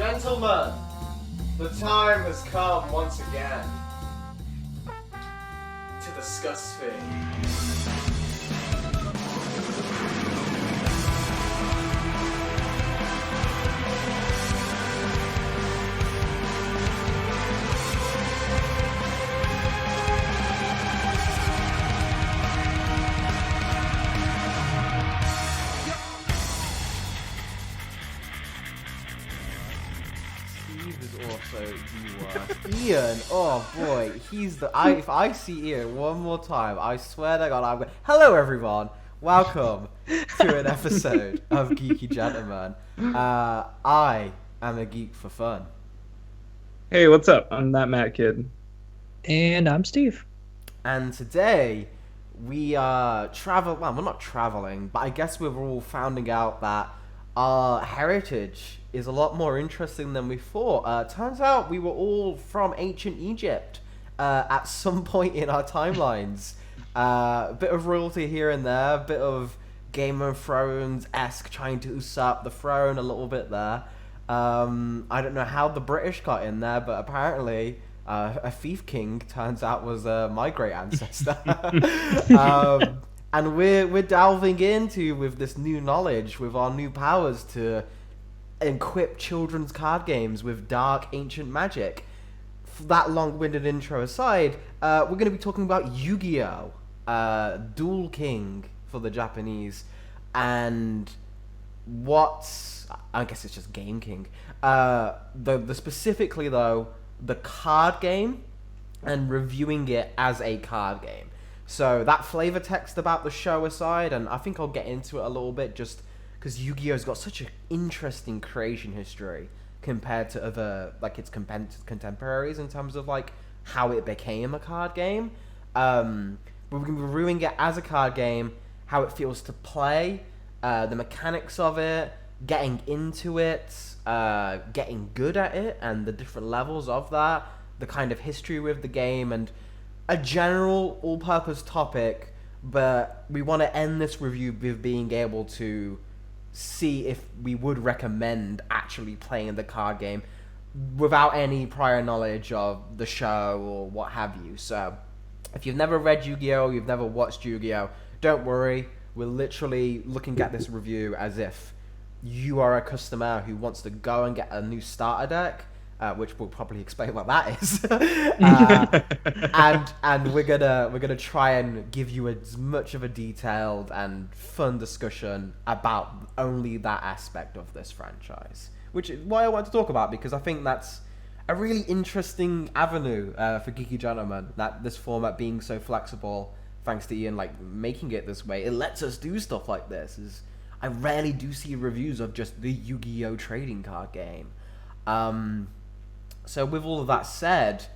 Gentlemen, the time has come once again to discuss fate. Ian, oh boy, he's the. If I see Ian one more time, I swear to God, I'm going. Hello, everyone. Welcome to an episode of Geeky Gentlemen. I am a geek for fun. Hey, what's up? I'm that Matt kid. And I'm Steve. And today we travel. Well, we're not traveling, but I guess we're all finding out that our heritage is a lot more interesting than we thought. Turns out we were all from ancient Egypt at some point in our timelines. A bit of royalty here and there, a bit of Game of Thrones-esque trying to usurp the throne a little bit there. I don't know how the British got in there, but apparently a thief king turns out was my great ancestor. And we're delving into, with this new knowledge, with our new powers, to equip children's card games with dark ancient magic. That long-winded intro aside, we're going to be talking about Yu-Gi-Oh! Duel King for the Japanese, and I guess it's just Game King. The specifically though, the card game, and reviewing it as a card game. So that flavor text about the show aside, and I think I'll get into it a little bit just because Yu-Gi-Oh's got such an interesting creation history compared to other, like, its contemporaries in terms of, like, how it became a card game. We're going to be reviewing it as a card game, how it feels to play, the mechanics of it, getting into it, getting good at it, and the different levels of that, the kind of history with the game, and a general all-purpose topic, but we want to end this review with being able to see if we would recommend actually playing the card game without any prior knowledge of the show or what have you. So if you've never read Yu-Gi-Oh!, you've never watched Yu-Gi-Oh!, don't worry. We're literally looking at this review as if you are a customer who wants to go and get a new starter deck, which we'll probably explain what that is, and we're gonna try and give you as much of a detailed and fun discussion about only that aspect of this franchise, which is why I want to talk about, because I think that's a really interesting avenue for Geeky Gentlemen. That this format being so flexible, thanks to Ian, like, making it this way, it lets us do stuff like this. I rarely do see reviews of just the Yu-Gi-Oh! Trading card game. So with all of that said,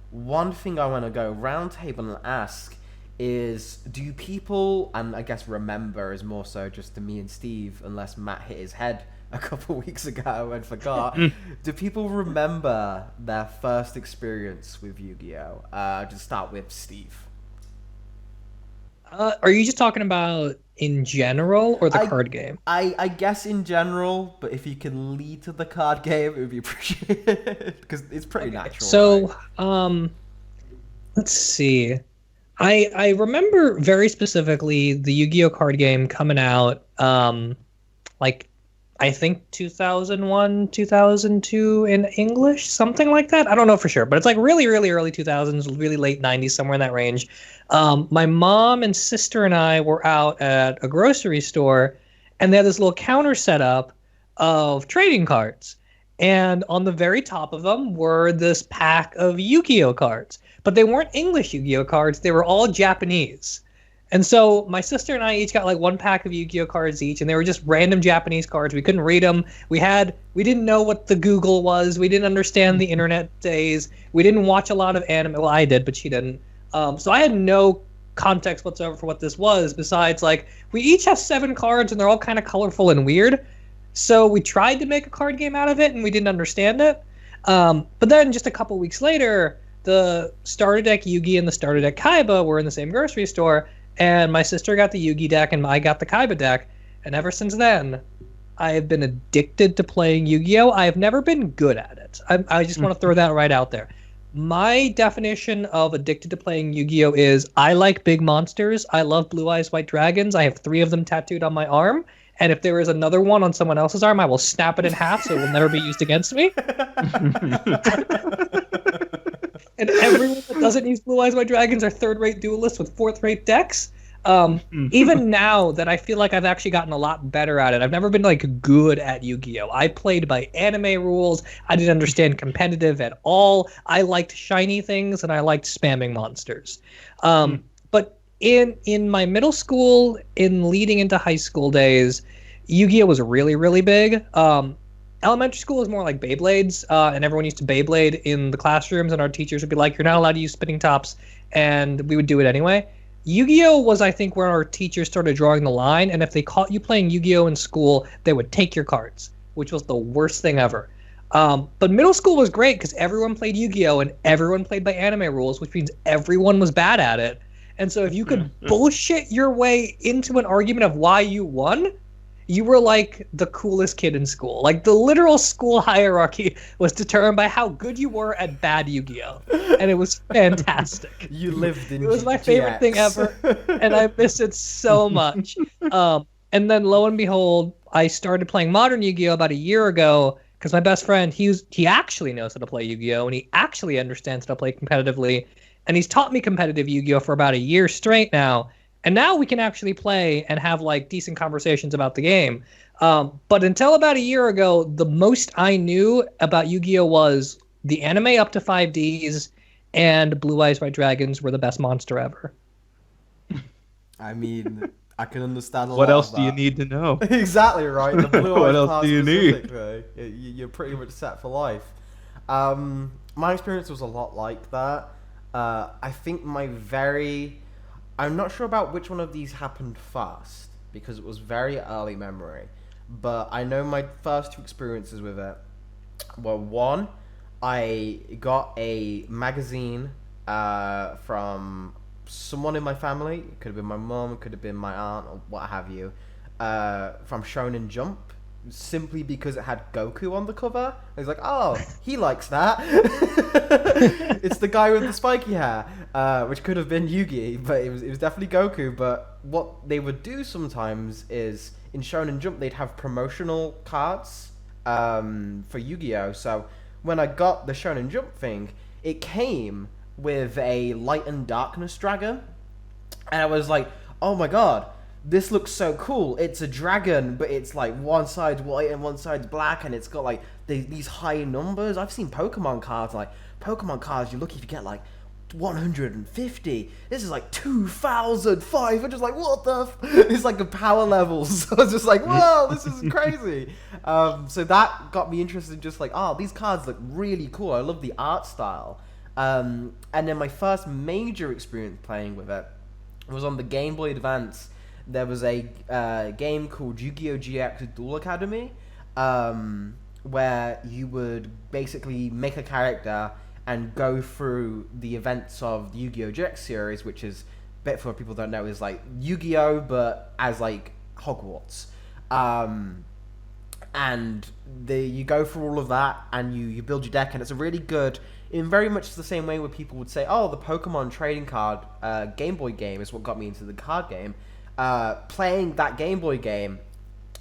one thing I want to go round table and ask is, do people, and I guess remember is more so just to me and Steve, unless Matt hit his head a couple weeks ago and forgot, do people remember their first experience with Yu-Gi-Oh? To start with Steve. Are you just talking about in general or the card game? I guess in general, but if you can lead to the card game, it would be appreciated, because it's pretty natural. So, right? Let's see. I remember very specifically the Yu-Gi-Oh! Card game coming out, like, I think 2001, 2002 in English, something like that. I don't know for sure, but it's like really, really early 2000s, really late 90s, somewhere in that range. My mom and sister and I were out at a grocery store, and they had this little counter set up of trading cards. And on the very top of them were this pack of Yu-Gi-Oh! Cards. But they weren't English Yu-Gi-Oh! Cards, they were all Japanese. And so my sister and I each got like one pack of Yu-Gi-Oh! Cards each, and they were just random Japanese cards. We couldn't read them. We didn't know what the Google was. We didn't understand the internet days. We didn't watch a lot of anime. Well, I did, but she didn't. So I had no context whatsoever for what this was, besides, like, we each have 7 cards, and they're all kind of colorful and weird. So we tried to make a card game out of it, and we didn't understand it. But then just a couple weeks later, the starter deck Yugi and the starter deck Kaiba were in the same grocery store, and my sister got the Yugi deck and I got the Kaiba deck, and ever since then, I have been addicted to playing Yu-Gi-Oh! I have never been good at it. I just want to throw that right out there. My definition of addicted to playing Yu-Gi-Oh! Is I like big monsters. I love Blue Eyes White Dragons. I have 3 of them tattooed on my arm. And if there is another one on someone else's arm, I will snap it in half so it will never be used against me. And everyone that doesn't use Blue Eyes White Dragons are third-rate duelists with fourth-rate decks. Even now that I feel like I've actually gotten a lot better at it, I've never been like good at Yu-Gi-Oh! I played by anime rules. I didn't understand competitive at all. I liked shiny things and I liked spamming monsters. But in my middle school, in leading into high school days, Yu-Gi-Oh! Was really, really big. Elementary school was more like Beyblades, and everyone used to Beyblade in the classrooms, and our teachers would be like, "You're not allowed to use spinning tops," and we would do it anyway. Yu-Gi-Oh! Was, I think, where our teachers started drawing the line, and if they caught you playing Yu-Gi-Oh! In school, they would take your cards, which was the worst thing ever. But middle school was great because everyone played Yu-Gi-Oh! And everyone played by anime rules, which means everyone was bad at it. And so if you could bullshit your way into an argument of why you won, you were like the coolest kid in school. Like the literal school hierarchy was determined by how good you were at bad Yu-Gi-Oh! And it was fantastic. You lived in It was my favorite thing ever, and I miss it so much. And then lo and behold, I started playing modern Yu-Gi-Oh! About a year ago because my best friend, he actually knows how to play Yu-Gi-Oh! And he actually understands how to play competitively. And he's taught me competitive Yu-Gi-Oh! For about a year straight now. And now we can actually play and have like decent conversations about the game. But until about a year ago, the most I knew about Yu-Gi-Oh! Was the anime up to 5Ds and Blue Eyes White Dragons were the best monster ever. I mean, I can understand a lot What else of do you that. need to know? Exactly right. The blue What eyes else part do you need? specifically, you're pretty much set for life. My experience was a lot like that. I think I'm not sure about which one of these happened first because it was very early memory, but I know my first 2 experiences with it were one, I got a magazine from someone in my family. It could have been my mom, it could have been my aunt, or what have you, from Shonen Jump, simply because it had Goku on the cover. I was like, oh, he likes that. It's the guy with the spiky hair, which could have been Yugi, but it was definitely Goku. But what they would do sometimes is, in Shonen Jump, they'd have promotional cards for Yu-Gi-Oh! So when I got the Shonen Jump thing, it came with a Light and Darkness dragon, and I was like, oh my god, this looks so cool. It's a dragon, but it's like one side's white and one side's black, and it's got like these high numbers. I've seen Pokemon cards, you're lucky if you get like 150. This is like 2,500. Just like, what the it's like the power levels. So I was just like, whoa, this is crazy. So that got me interested in just like, oh, these cards look really cool. I love the art style. And then my first major experience playing with it was on the Game Boy Advance. There was a game called Yu-Gi-Oh! GX Duel Academy, where you would basically make a character and go through the events of the Yu-Gi-Oh! GX series, which is, bit for people who don't know, is like Yu-Gi-Oh! But as like Hogwarts. And you go through all of that, and you build your deck, and it's a really good, in very much the same way where people would say, oh, the Pokemon trading card Game Boy game is what got me into the card game. Playing that Game Boy game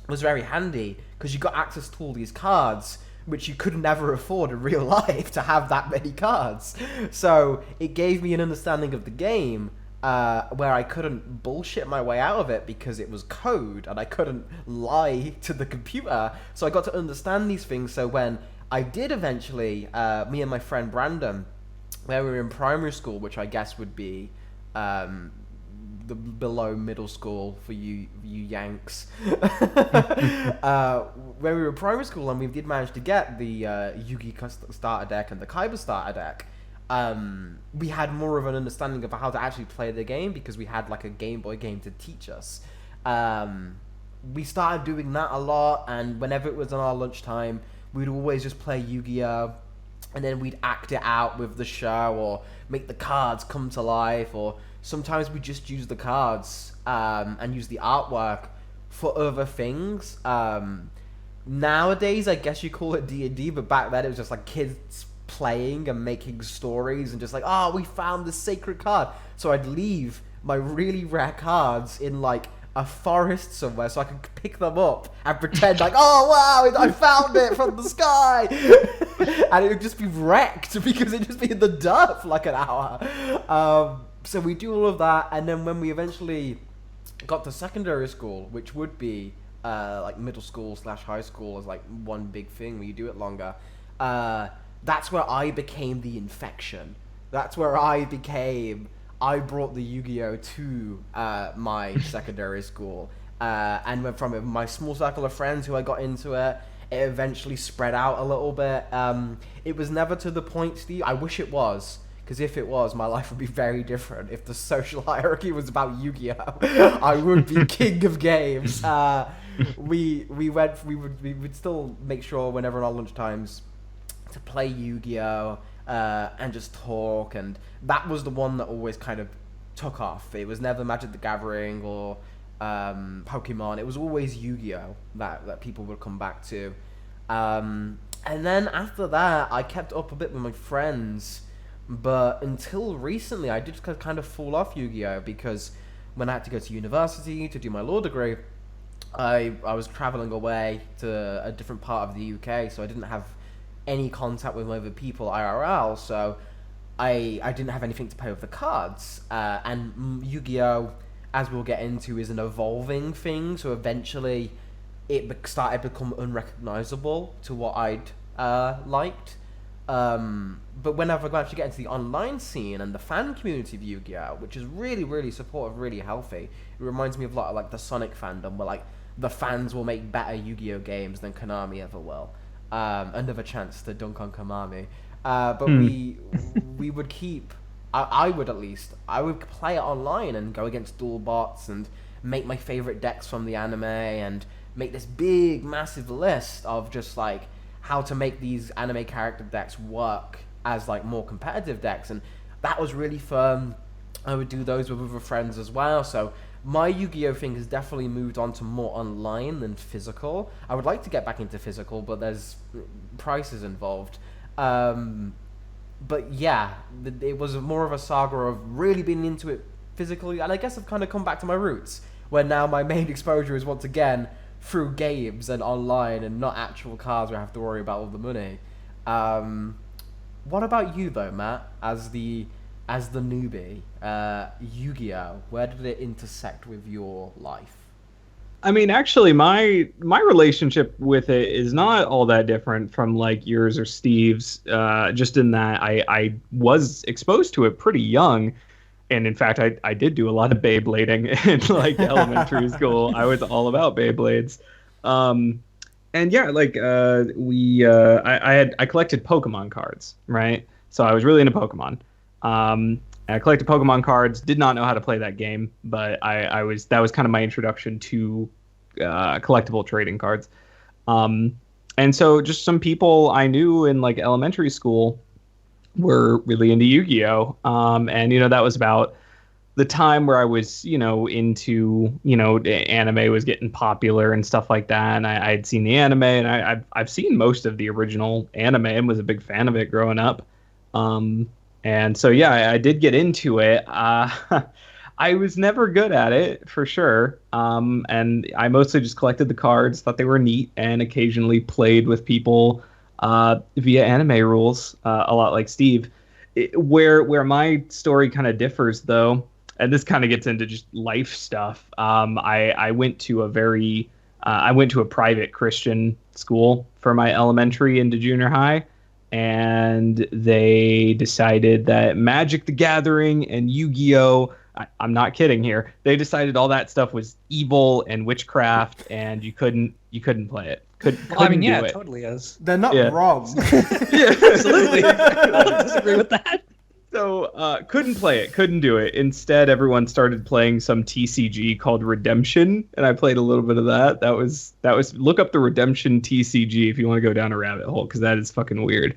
was very handy because you got access to all these cards, which you could never afford in real life to have that many cards. So it gave me an understanding of the game where I couldn't bullshit my way out of it because it was code and I couldn't lie to the computer. So I got to understand these things. So when I did eventually, me and my friend Brandon, where we were in primary school, which I guess would be the below middle school for you Yanks, where we were in primary school, and we did manage to get the Yugi starter deck and the Kaiba starter deck. We had more of an understanding of how to actually play the game because we had like a Game Boy game to teach us. We started doing that a lot, and whenever it was on our lunchtime, we'd always just play Yu-Gi-Oh! And then we'd act it out with the show, or make the cards come to life, or sometimes we just use the cards and use the artwork for other things. nowadays I guess you call it D&D, but back then it was just like kids playing and making stories and just like, oh, we found this sacred card. So I'd leave my really rare cards in like a forest somewhere so I could pick them up and pretend like, oh wow, I found it from the sky. And it would just be wrecked because it'd just be in the dirt for like an hour. So we do all of that, and then when we eventually got to secondary school, which would be like middle school / high school as like one big thing where you do it longer, that's where I became the infection. That's where I brought the Yu-Gi-Oh to my secondary school, and went from my small circle of friends who I got into it. It eventually spread out a little bit. It was never to the point, Steve. I wish it was, because if it was, my life would be very different. If the social hierarchy was about Yu-Gi-Oh, I would be king of games. We would still make sure whenever on our lunch times to play Yu-Gi-Oh and just talk, and that was the one that always kind of took off. It was never Magic the Gathering or Pokemon. It was always Yu-Gi-Oh that people would come back to. And then after that, I kept up a bit with my friends, but until recently, I did kind of fall off Yu-Gi-Oh because when I had to go to university to do my law degree, I was traveling away to a different part of the UK, so I didn't have any contact with other people IRL, so I didn't have anything to play with the cards. And Yu-Gi-Oh, as we'll get into, is an evolving thing, so eventually it started to become unrecognizable to what I'd liked. But whenever I actually get into the online scene and the fan community of Yu-Gi-Oh, which is really, really supportive, really healthy, it reminds me of a lot of like the Sonic fandom, where like the fans will make better Yu-Gi-Oh games than Konami ever will. Another chance to dunk on Konami. But we would keep, I would at least, I would play it online and go against dual bots and make my favorite decks from the anime and make this big, massive list of just like how to make these anime character decks work as like more competitive decks, and that was really fun. I would do those with other friends as well, so my Yu-Gi-Oh thing has definitely moved on to more online than physical. I would like to get back into physical, but there's prices involved. But yeah, it was more of a saga of really being into it physically, and I guess I've kind of come back to my roots, where now my main exposure is once again through games and online and not actual cards where I have to worry about all the money. What about you though, Matt, as the newbie? Yu-Gi-Oh, where did it intersect with your life? I mean, actually, my relationship with it is not all that different from like yours or Steve's. Just in that I was exposed to it pretty young, and in fact, I did do a lot of Beyblading in like elementary school. I was all about Beyblades, and yeah, like I collected Pokemon cards, right? So I was really into Pokemon. I collected Pokemon cards, did not know how to play that game, but that was kind of my introduction to collectible trading cards. And so just some people I knew in like elementary school were really into Yu-Gi-Oh! And, that was about the time where I was, into, anime was getting popular and stuff like that. And I'd seen the anime, and I've seen most of the original anime and was a big fan of it growing up. And so, yeah, I did get into it. I was never good at it, for sure. And I mostly just collected the cards, thought they were neat, and occasionally played with people via anime rules, a lot like Steve. Where my story kind of differs, though, and this kind of gets into just life stuff, I went to a private Christian school for my elementary into junior high. And they decided that Magic the Gathering and Yu-Gi-Oh! I'm not kidding here. They decided all that stuff was evil and witchcraft, and you couldn't play it. Couldn't yeah, do it it. totally is. They're not wrong. Yeah, Absolutely. I don't disagree with that. So couldn't play it, couldn't do it. Instead, everyone started playing some TCG called Redemption, and I played a little bit of that. That was look up the Redemption TCG if you want to go down a rabbit hole, because that is fucking weird.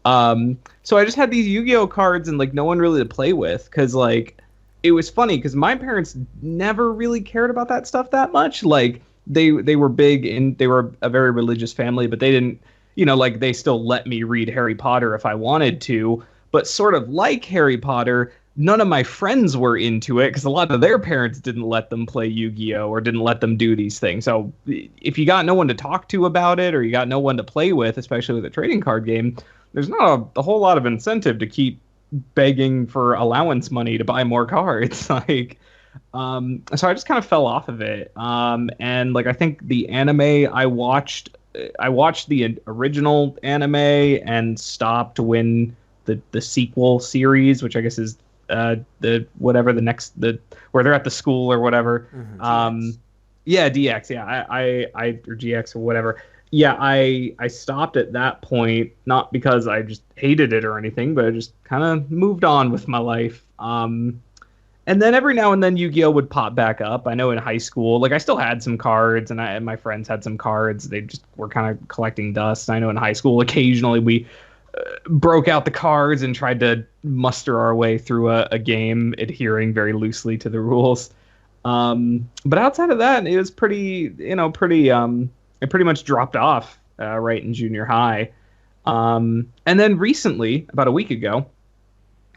So I just had these Yu-Gi-Oh cards and like no one really to play with, because like it was funny because my parents never really cared about that stuff that much. Like they were big and they were a very religious family, but they didn't, like they still let me read Harry Potter if I wanted to. But sort of like Harry Potter, none of my friends were into it because a lot of their parents didn't let them play Yu-Gi-Oh or didn't let them do these things. So if you got no one to talk to about it or you got no one to play with, especially with a trading card game, there's not a whole lot of incentive to keep begging for allowance money to buy more cards. So I just kind of fell off of it. And like I think the anime I watched the original anime and stopped when the sequel series, which I guess is the whatever the next where they're at the school or whatever. Mm-hmm. Yeah, DX. Yeah, I or GX or whatever. Yeah, I stopped at that point, not because I just hated it or anything, but I just kind of moved on with my life. And then every now and then Yu-Gi-Oh would pop back up. I know in high school, like I still had some cards, and my friends had some cards. They just were kind of collecting dust. I know in high school, occasionally we broke out the cards and tried to muster our way through a game, adhering very loosely to the rules. But outside of that, it was pretty. It pretty much dropped off right in junior high. And then recently, about a week ago,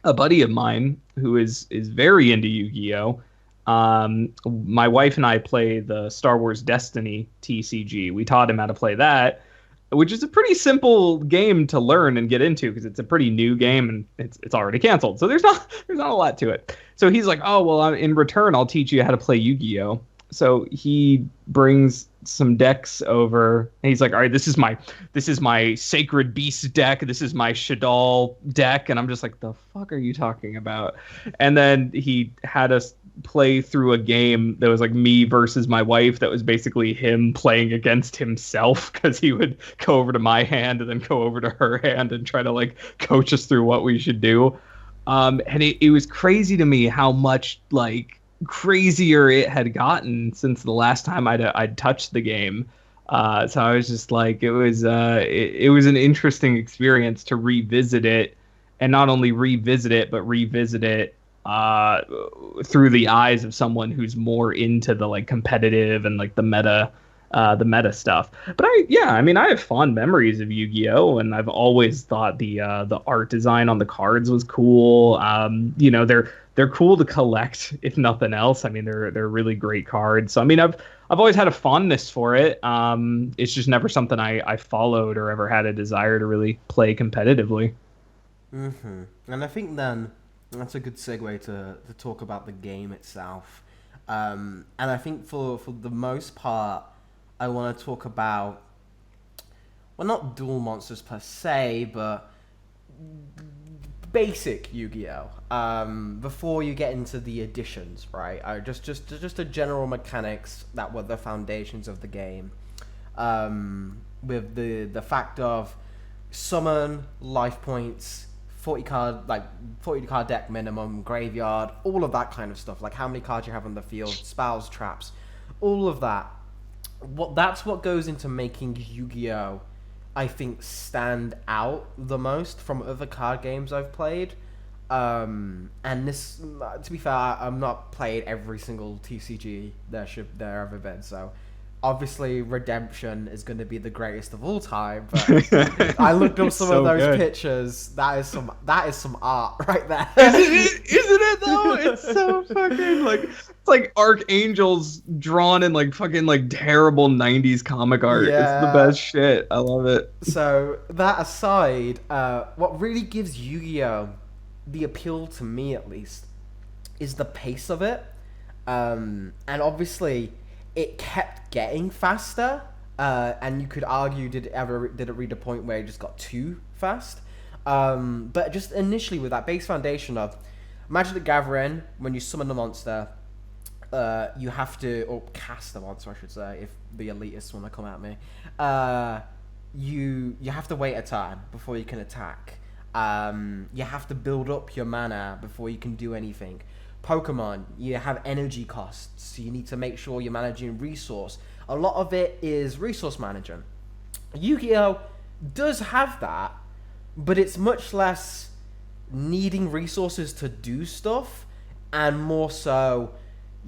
a buddy of mine who is very into Yu-Gi-Oh! My wife and I play the Star Wars Destiny TCG. We taught him how to play that, which is a pretty simple game to learn and get into because it's a pretty new game and it's already canceled. So there's not a lot to it. So he's like, oh well, in return I'll teach you how to play Yu-Gi-Oh! So he brings some decks over and he's like, all right, this is my Sacred Beast deck, this is my Shadal deck, and I'm just like, the fuck are you talking about? And then he had us play through a game that was like me versus my wife, that was basically him playing against himself because he would go over to my hand and then go over to her hand and try to like coach us through what we should do. And it was crazy to me how much like crazier it had gotten since the last time I'd touched the game. So I was just like, it was an interesting experience to revisit it, and not only revisit it, but revisit it through the eyes of someone who's more into the like competitive and like the meta stuff. But I have fond memories of Yu-Gi-Oh! And I've always thought the art design on the cards was cool. They're cool to collect, if nothing else. I mean, they're really great cards. So I mean, I've always had a fondness for it. It's just never something I followed or ever had a desire to really play competitively. Mm-hmm. And I think then that's a good segue to talk about the game itself. And I think for the most part, I want to talk about, well, not Duel Monsters per se, but basic Yu-Gi-Oh! Before you get into the additions, right? Just the general mechanics that were the foundations of the game. With the fact of summon, life points, 40 card deck minimum, graveyard, all of that kind of stuff. Like how many cards you have on the field, spells, traps, all of that. That's what goes into making Yu-Gi-Oh! I think stand out the most from other card games I've played. And this, to be fair, I'm not played every single TCG there ever been. So obviously Redemption is going to be the greatest of all time. But I looked up some of those pictures. That is some art right there. Isn't it though? It's so fucking like, it's like archangels drawn in like fucking like terrible 90s comic art. Yeah. It's the best shit. I love it. So that aside, what really gives Yu-Gi-Oh! The appeal to me, at least, is the pace of it. And obviously it kept getting faster, and you could argue, did it reach a point where it just got too fast? But just initially with that base foundation of Magic the Gathering, when you summon a monster, you have to, or cast a monster, I should say, if the elitists want to come at me. You have to wait a turn before you can attack. You have to build up your mana before you can do anything. Pokemon, you have energy costs, so you need to make sure you're managing resource. A lot of it is resource management. Yu-Gi-Oh! Does have that, but it's much less needing resources to do stuff, and more so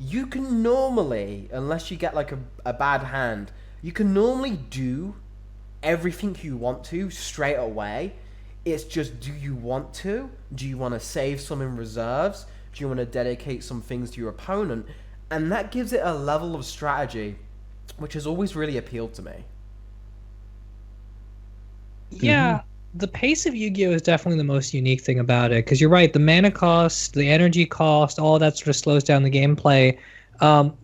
you can normally, unless you get like a bad hand, you can normally do everything you want to straight away. It's just, do you want to? Do you want to save some in reserves? Do you want to dedicate some things to your opponent? And that gives it a level of strategy which has always really appealed to me. Yeah, the pace of Yu-Gi-Oh is definitely the most unique thing about it, because you're right, the mana cost, the energy cost, all that sort of slows down the gameplay.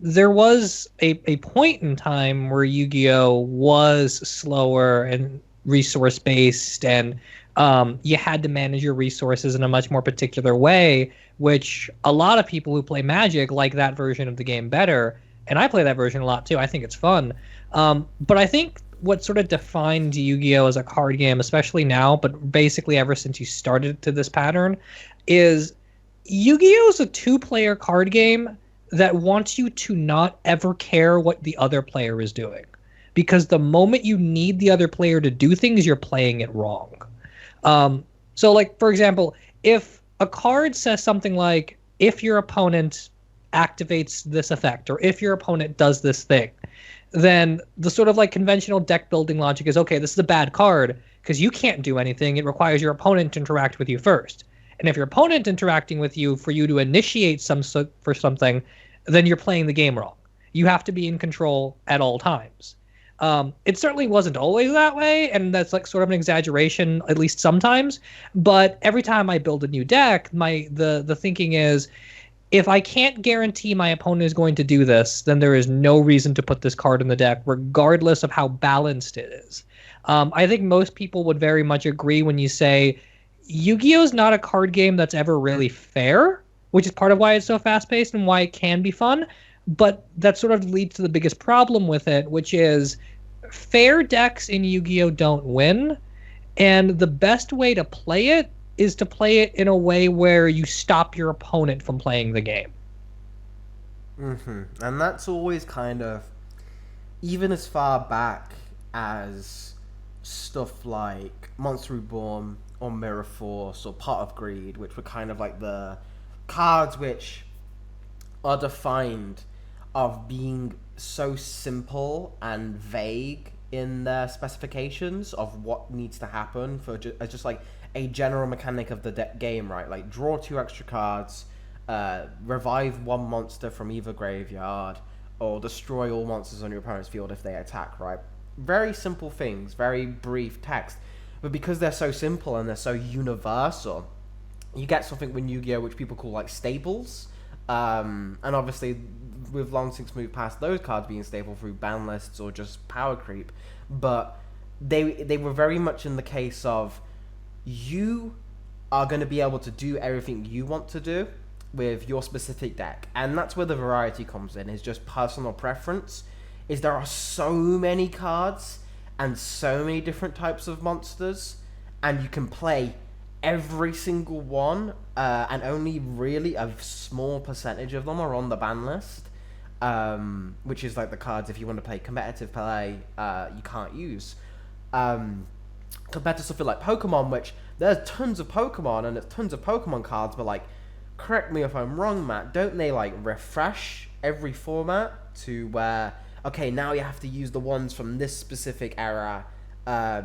There was a point in time where Yu-Gi-Oh was slower and resource based, and you had to manage your resources in a much more particular way, which a lot of people who play Magic like that version of the game better, and I play that version a lot too. I think it's fun. But I think what sort of defined Yu-Gi-Oh as a card game, especially now, but basically ever since you started to this pattern, is Yu-Gi-Oh is a two-player card game that wants you to not ever care what the other player is doing. Because the moment you need the other player to do things, you're playing it wrong. So, like, for example, if a card says something like, if your opponent activates this effect, or if your opponent does this thing, then the sort of like conventional deck building logic is, okay, this is a bad card because you can't do anything. It requires your opponent to interact with you first. And if your opponent interacting with you for you to initiate for something, then you're playing the game wrong. You have to be in control at all times. It certainly wasn't always that way, and that's like sort of an exaggeration, at least sometimes. But every time I build a new deck, the thinking is, if I can't guarantee my opponent is going to do this, then there is no reason to put this card in the deck, regardless of how balanced it is. I think most people would very much agree when you say Yu-Gi-Oh is not a card game that's ever really fair, which is part of why it's so fast-paced and why it can be fun. But that sort of leads to the biggest problem with it, which is fair decks in Yu-Gi-Oh don't win, and the best way to play it is to play it in a way where you stop your opponent from playing the game. And that's always kind of, even as far back as stuff like Monster Reborn or Mirror Force or Pot of Greed, which were kind of like the cards which are defined of being so simple and vague in their specifications of what needs to happen for just like a general mechanic of the game, right? Like draw 2 extra cards, revive 1 monster from either graveyard, or destroy all monsters on your opponent's field if they attack, right? Very simple things, very brief text. But because they're so simple and they're so universal, you get something with Yu-Gi-Oh! Which people call like staples. And obviously, we've long since moved past those cards being stable through ban lists or just power creep. But they were very much in the case of, you are going to be able to do everything you want to do with your specific deck. And that's where the variety comes in, is just personal preference. Is there are so many cards and so many different types of monsters, and you can play every single one, and only really a small percentage of them are on the ban list, which is like the cards, if you want to play competitive play, you can't use. Compared to something like Pokemon, which there's tons of Pokemon and there's tons of Pokemon cards, but like, correct me if I'm wrong, Matt, don't they like refresh every format to where, okay, now you have to use the ones from this specific era,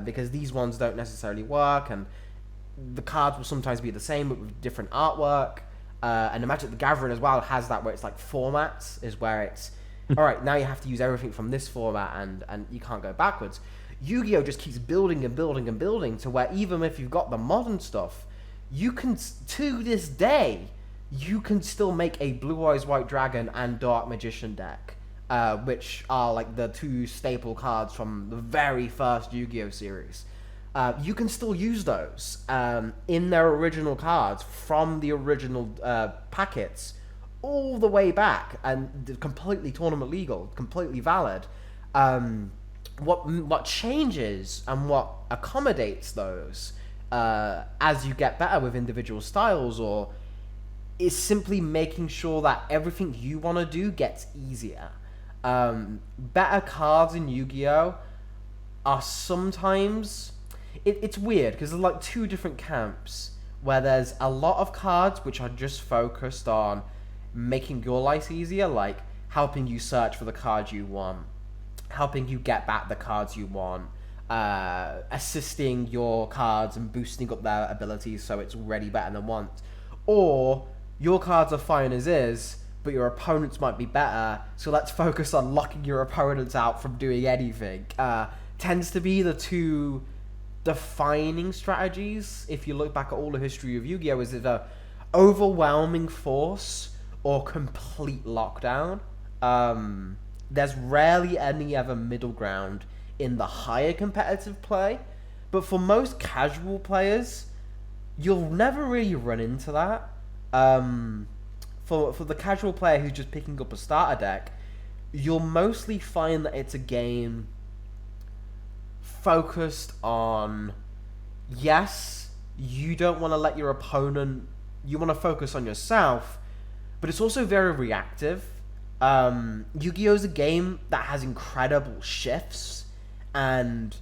because these ones don't necessarily work, and the cards will sometimes be the same but with different artwork, and the Magic the Gathering as well has that, where it's like formats, is where it's, alright, now you have to use everything from this format, and you can't go backwards. Yu-Gi-Oh just keeps building and building and building to where even if you've got the modern stuff, you can, to this day, you can still make a Blue Eyes White Dragon and Dark Magician deck, which are like the 2 staple cards from the very first Yu-Gi-Oh series. You can still use those in their original cards from the original packets all the way back, and completely tournament legal, completely valid. What changes and what accommodates those as you get better with individual styles, or is simply making sure that everything you want to do gets easier. Better cards in Yu-Gi-Oh are sometimes, it's weird because there's like 2 different camps, where there's a lot of cards which are just focused on making your life easier, like helping you search for the cards you want, helping you get back the cards you want, assisting your cards and boosting up their abilities so it's already better than once. Or your cards are fine as is, but your opponents might be better, so let's focus on locking your opponents out from doing anything. Tends to be the two defining strategies, if you look back at all the history of Yu-Gi-Oh! Is either overwhelming force or complete lockdown. There's rarely any other middle ground in the higher competitive play, but for most casual players, you'll never really run into that. For the casual player who's just picking up a starter deck, you'll mostly find that it's a game focused on, yes, you don't want to let your opponent, you want to focus on yourself, but it's also very reactive. Yu-Gi-Oh! Is a game that has incredible shifts and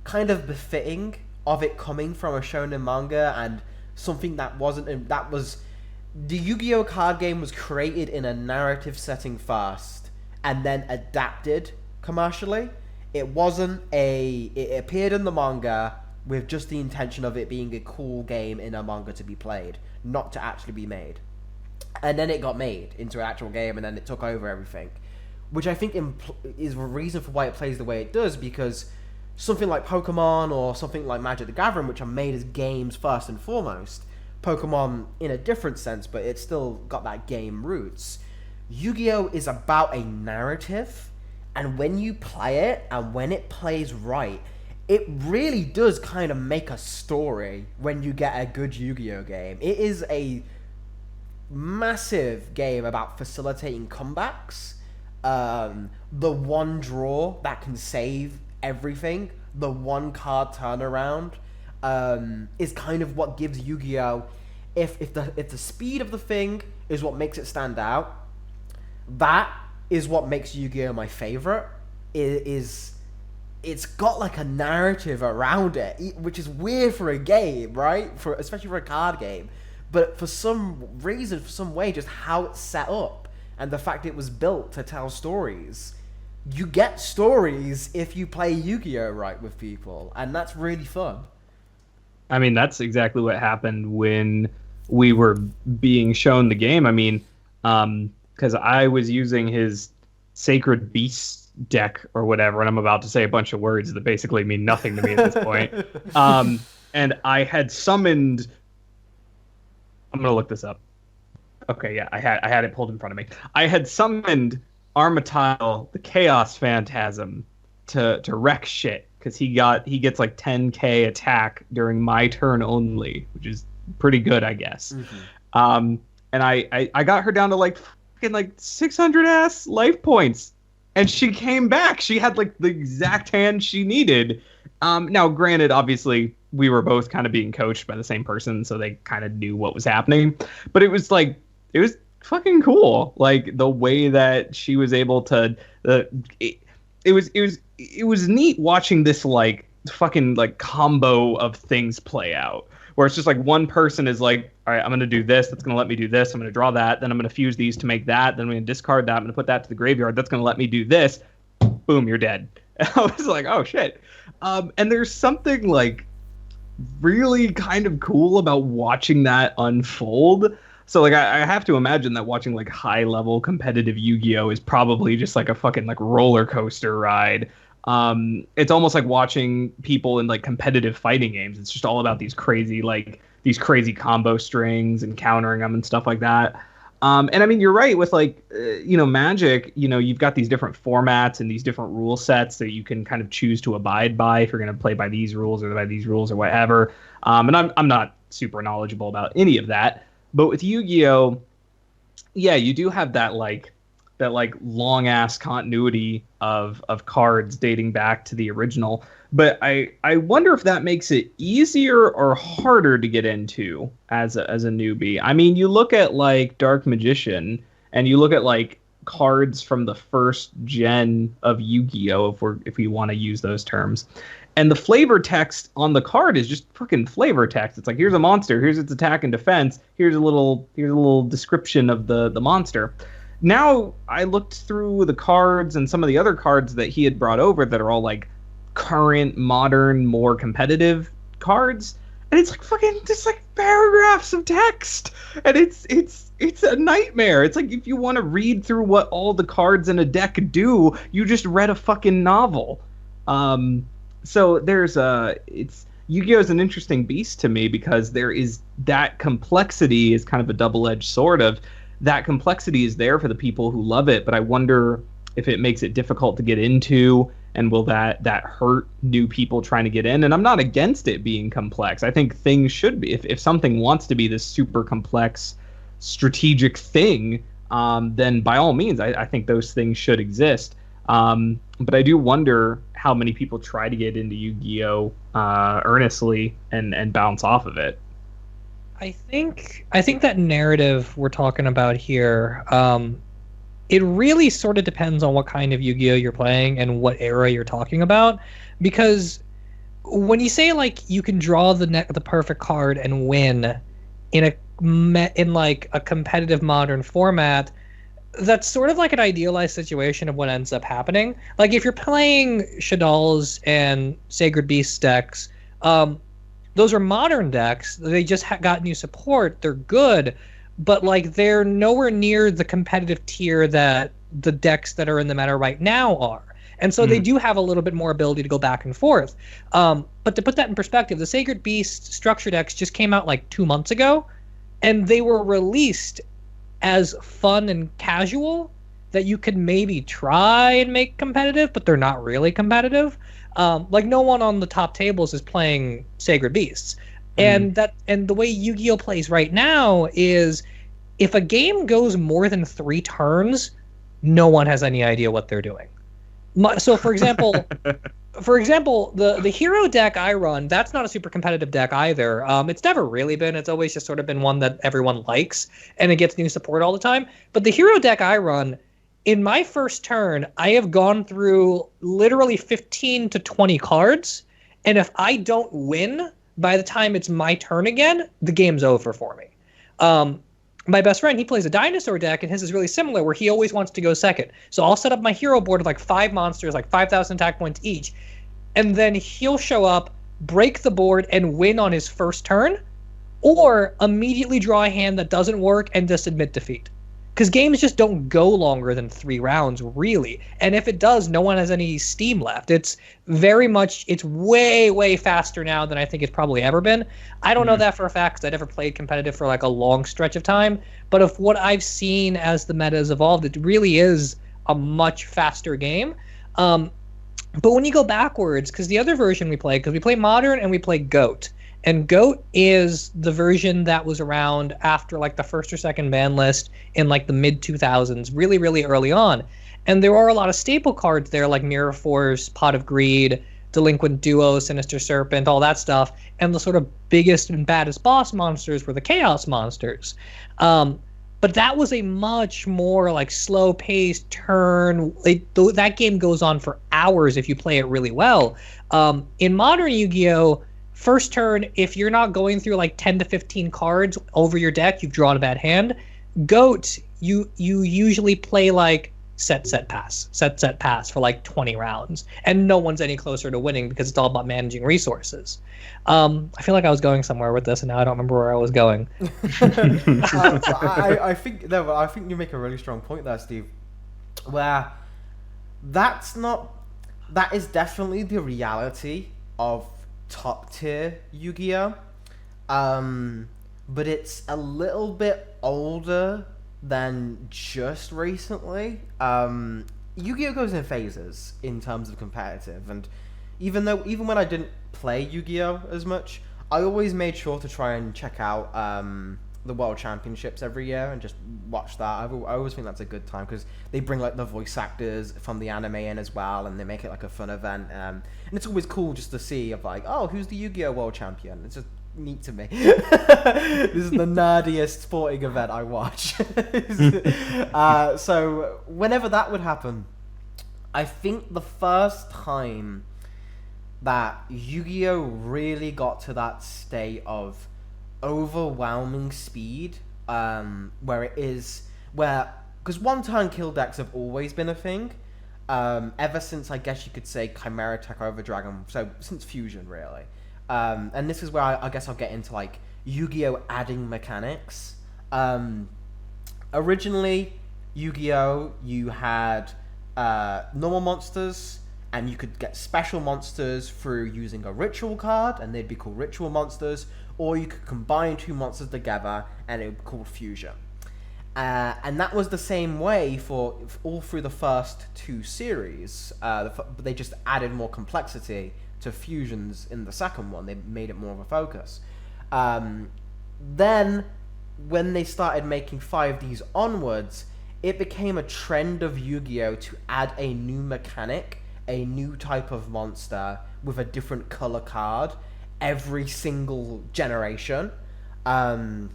kind of befitting of it coming from a shonen manga and something that wasn't, that was, the Yu-Gi-Oh! Card game was created in a narrative setting first and then adapted commercially. It wasn't it appeared in the manga with just the intention of it being a cool game in a manga to be played, not to actually be made. And then it got made into an actual game, and then it took over everything, which I think is the reason for why it plays the way it does, because something like Pokemon or something like Magic the Gathering, which are made as games first and foremost, Pokemon in a different sense, but it's still got that game roots. Yu-Gi-Oh! Is about a narrative, and when you play it, and when it plays right, it really does kind of make a story when you get a good Yu-Gi-Oh! Game. It is a massive game about facilitating comebacks, the one draw that can save everything, the one card turnaround, is kind of what gives Yu-Gi-Oh! If the speed of the thing is what makes it stand out, that is what makes Yu-Gi-Oh! My favorite. It's got like a narrative around it, which is weird for a game, right? Especially for a card game. But for some reason, for some way, just how it's set up and the fact it was built to tell stories. You get stories if you play Yu-Gi-Oh! Right with people, and that's really fun. I mean, that's exactly what happened when we were being shown the game. I mean, because I was using his Sacred Beasts deck or whatever, and I'm about to say a bunch of words that basically mean nothing to me at this point. And I had summoned... I'm going to look this up. Okay, yeah, I had it pulled in front of me. I had summoned Armitile, the Chaos Phantasm, to wreck shit, because he gets like 10k attack during my turn only, which is pretty good, I guess. Mm-hmm. And I got her down to like fucking like 600 ass life points, and she came back. She had like the exact hand she needed. Now, granted, obviously, we were both kind of being coached by the same person, so they kind of knew what was happening. But it was fucking cool, like the way that she was able to. It was neat watching this like fucking like combo of things play out, where it's just like one person is like, all right, I'm gonna do this. That's gonna let me do this. I'm gonna draw that. Then I'm gonna fuse these to make that. Then I'm gonna discard that. I'm gonna put that to the graveyard. That's gonna let me do this. Boom, you're dead. And I was like, oh shit. And there's something like really kind of cool about watching that unfold. So like I have to imagine that watching like high level competitive Yu-Gi-Oh! Is probably just like a fucking like roller coaster ride. It's almost like watching people in like competitive fighting games. It's just all about these crazy combo strings and countering them and stuff like that. And I mean, you're right with like, Magic, you've got these different formats and these different rule sets that you can kind of choose to abide by if you're going to play by these rules or by these rules or whatever. And I'm not super knowledgeable about any of that, but with Yu-Gi-Oh, yeah, you do have that long ass continuity of cards dating back to the original. But I wonder if that makes it easier or harder to get into as a newbie. I mean, you look at like Dark Magician and you look at like cards from the first gen of Yu-Gi-Oh, if we want to use those terms. And the flavor text on the card is just freaking flavor text. It's like, here's a monster, here's its attack and defense, here's a little description of the monster. Now I looked through the cards and some of the other cards that he had brought over that are all like current, modern, more competitive cards, and it's like fucking just like paragraphs of text, and it's a nightmare. It's like if you want to read through what all the cards in a deck do, you just read a fucking novel. So Yu-Gi-Oh is an interesting beast to me because there is that complexity is kind of a double-edged sword of that complexity is there for the people who love it, but I wonder if it makes it difficult to get into, and will that hurt new people trying to get in. And I'm not against it being complex. I think things should be, if something wants to be this super complex strategic thing, then by all means I think those things should exist. But I do wonder how many people try to get into Yu-Gi-Oh earnestly and bounce off of it. I think that narrative we're talking about here, it really sort of depends on what kind of Yu-Gi-Oh you're playing and what era you're talking about. Because when you say like you can draw the perfect card and win in like a competitive modern format, that's sort of like an idealized situation of what ends up happening. Like if you're playing Shadal's and Sacred Beast decks, those are modern decks. They just got new support. They're good, but like they're nowhere near the competitive tier that the decks that are in the meta right now are. And so they do have a little bit more ability to go back and forth. But to put that in perspective, the Sacred Beast structure decks just came out like 2 months ago, and they were released as fun and casual that you could maybe try and make competitive, but they're not really competitive. Like no one on the top tables is playing Sacred Beasts. And the way Yu-Gi-Oh plays right now is if a game goes more than 3 turns, no one has any idea what they're doing. So for example, the hero deck I run, that's not a super competitive deck either. It's never really been. It's always just sort of been one that everyone likes, and it gets new support all the time. But the hero deck I run, in my first turn, I have gone through literally 15 to 20 cards, and if I don't win by the time it's my turn again, the game's over for me. My best friend, he plays a dinosaur deck, and his is really similar, where he always wants to go second. So I'll set up my hero board with like 5 monsters, like 5,000 attack points each, and then he'll show up, break the board, and win on his first turn, or immediately draw a hand that doesn't work and just admit defeat. Because games just don't go longer than 3 rounds, really. And if it does, no one has any steam left. It's way, way faster now than I think it's probably ever been. I don't know that for a fact, because I never played competitive for like a long stretch of time. But of what I've seen as the meta has evolved, it really is a much faster game. But when you go backwards, because the other version we play, because we play Modern and we play GOAT. And GOAT is the version that was around after like the first or second ban list in like the mid 2000s, really, really early on. And there are a lot of staple cards there like Mirror Force, Pot of Greed, Delinquent Duo, Sinister Serpent, all that stuff. And the sort of biggest and baddest boss monsters were the Chaos monsters. But that was a much more like slow-paced turn. That game goes on for hours if you play it really well. In modern Yu-Gi-Oh! First turn, if you're not going through like 10 to 15 cards over your deck, you've drawn a bad hand. GOAT, you usually play like set, pass for like 20 rounds. And no one's any closer to winning because it's all about managing resources. I feel like I was going somewhere with this, and now I don't remember where I was going. I think you make a really strong point there, Steve, where that is definitely the reality of top tier Yu-Gi-Oh, but it's a little bit older than just recently. Yu-Gi-Oh goes in phases in terms of competitive, and even when I didn't play Yu-Gi-Oh as much, I always made sure to try and check out the World Championships every year and just watch that. I always think that's a good time because they bring like the voice actors from the anime in as well, and they make it like a fun event. And it's always cool just to see of like, oh, who's the Yu-Gi-Oh World Champion? It's just neat to me. This is the nerdiest sporting event I watch. So whenever that would happen, I think the first time that Yu-Gi-Oh really got to that state of overwhelming speed, because one-turn kill decks have always been a thing, ever since, I guess you could say, Chimera Tech over Dragon, so since Fusion, really. And this is where I guess I'll get into, like, Yu-Gi-Oh adding mechanics. Originally, Yu-Gi-Oh, you had normal monsters, and you could get special monsters through using a ritual card, and they'd be called ritual monsters, or you could combine two monsters together, and it would be called fusion. And that was the same way for all through the first two series. But they just added more complexity to fusions in the second one. They made it more of a focus. Then, when they started making 5Ds onwards, it became a trend of Yu-Gi-Oh! To add a new mechanic, a new type of monster with a different color card every single generation. And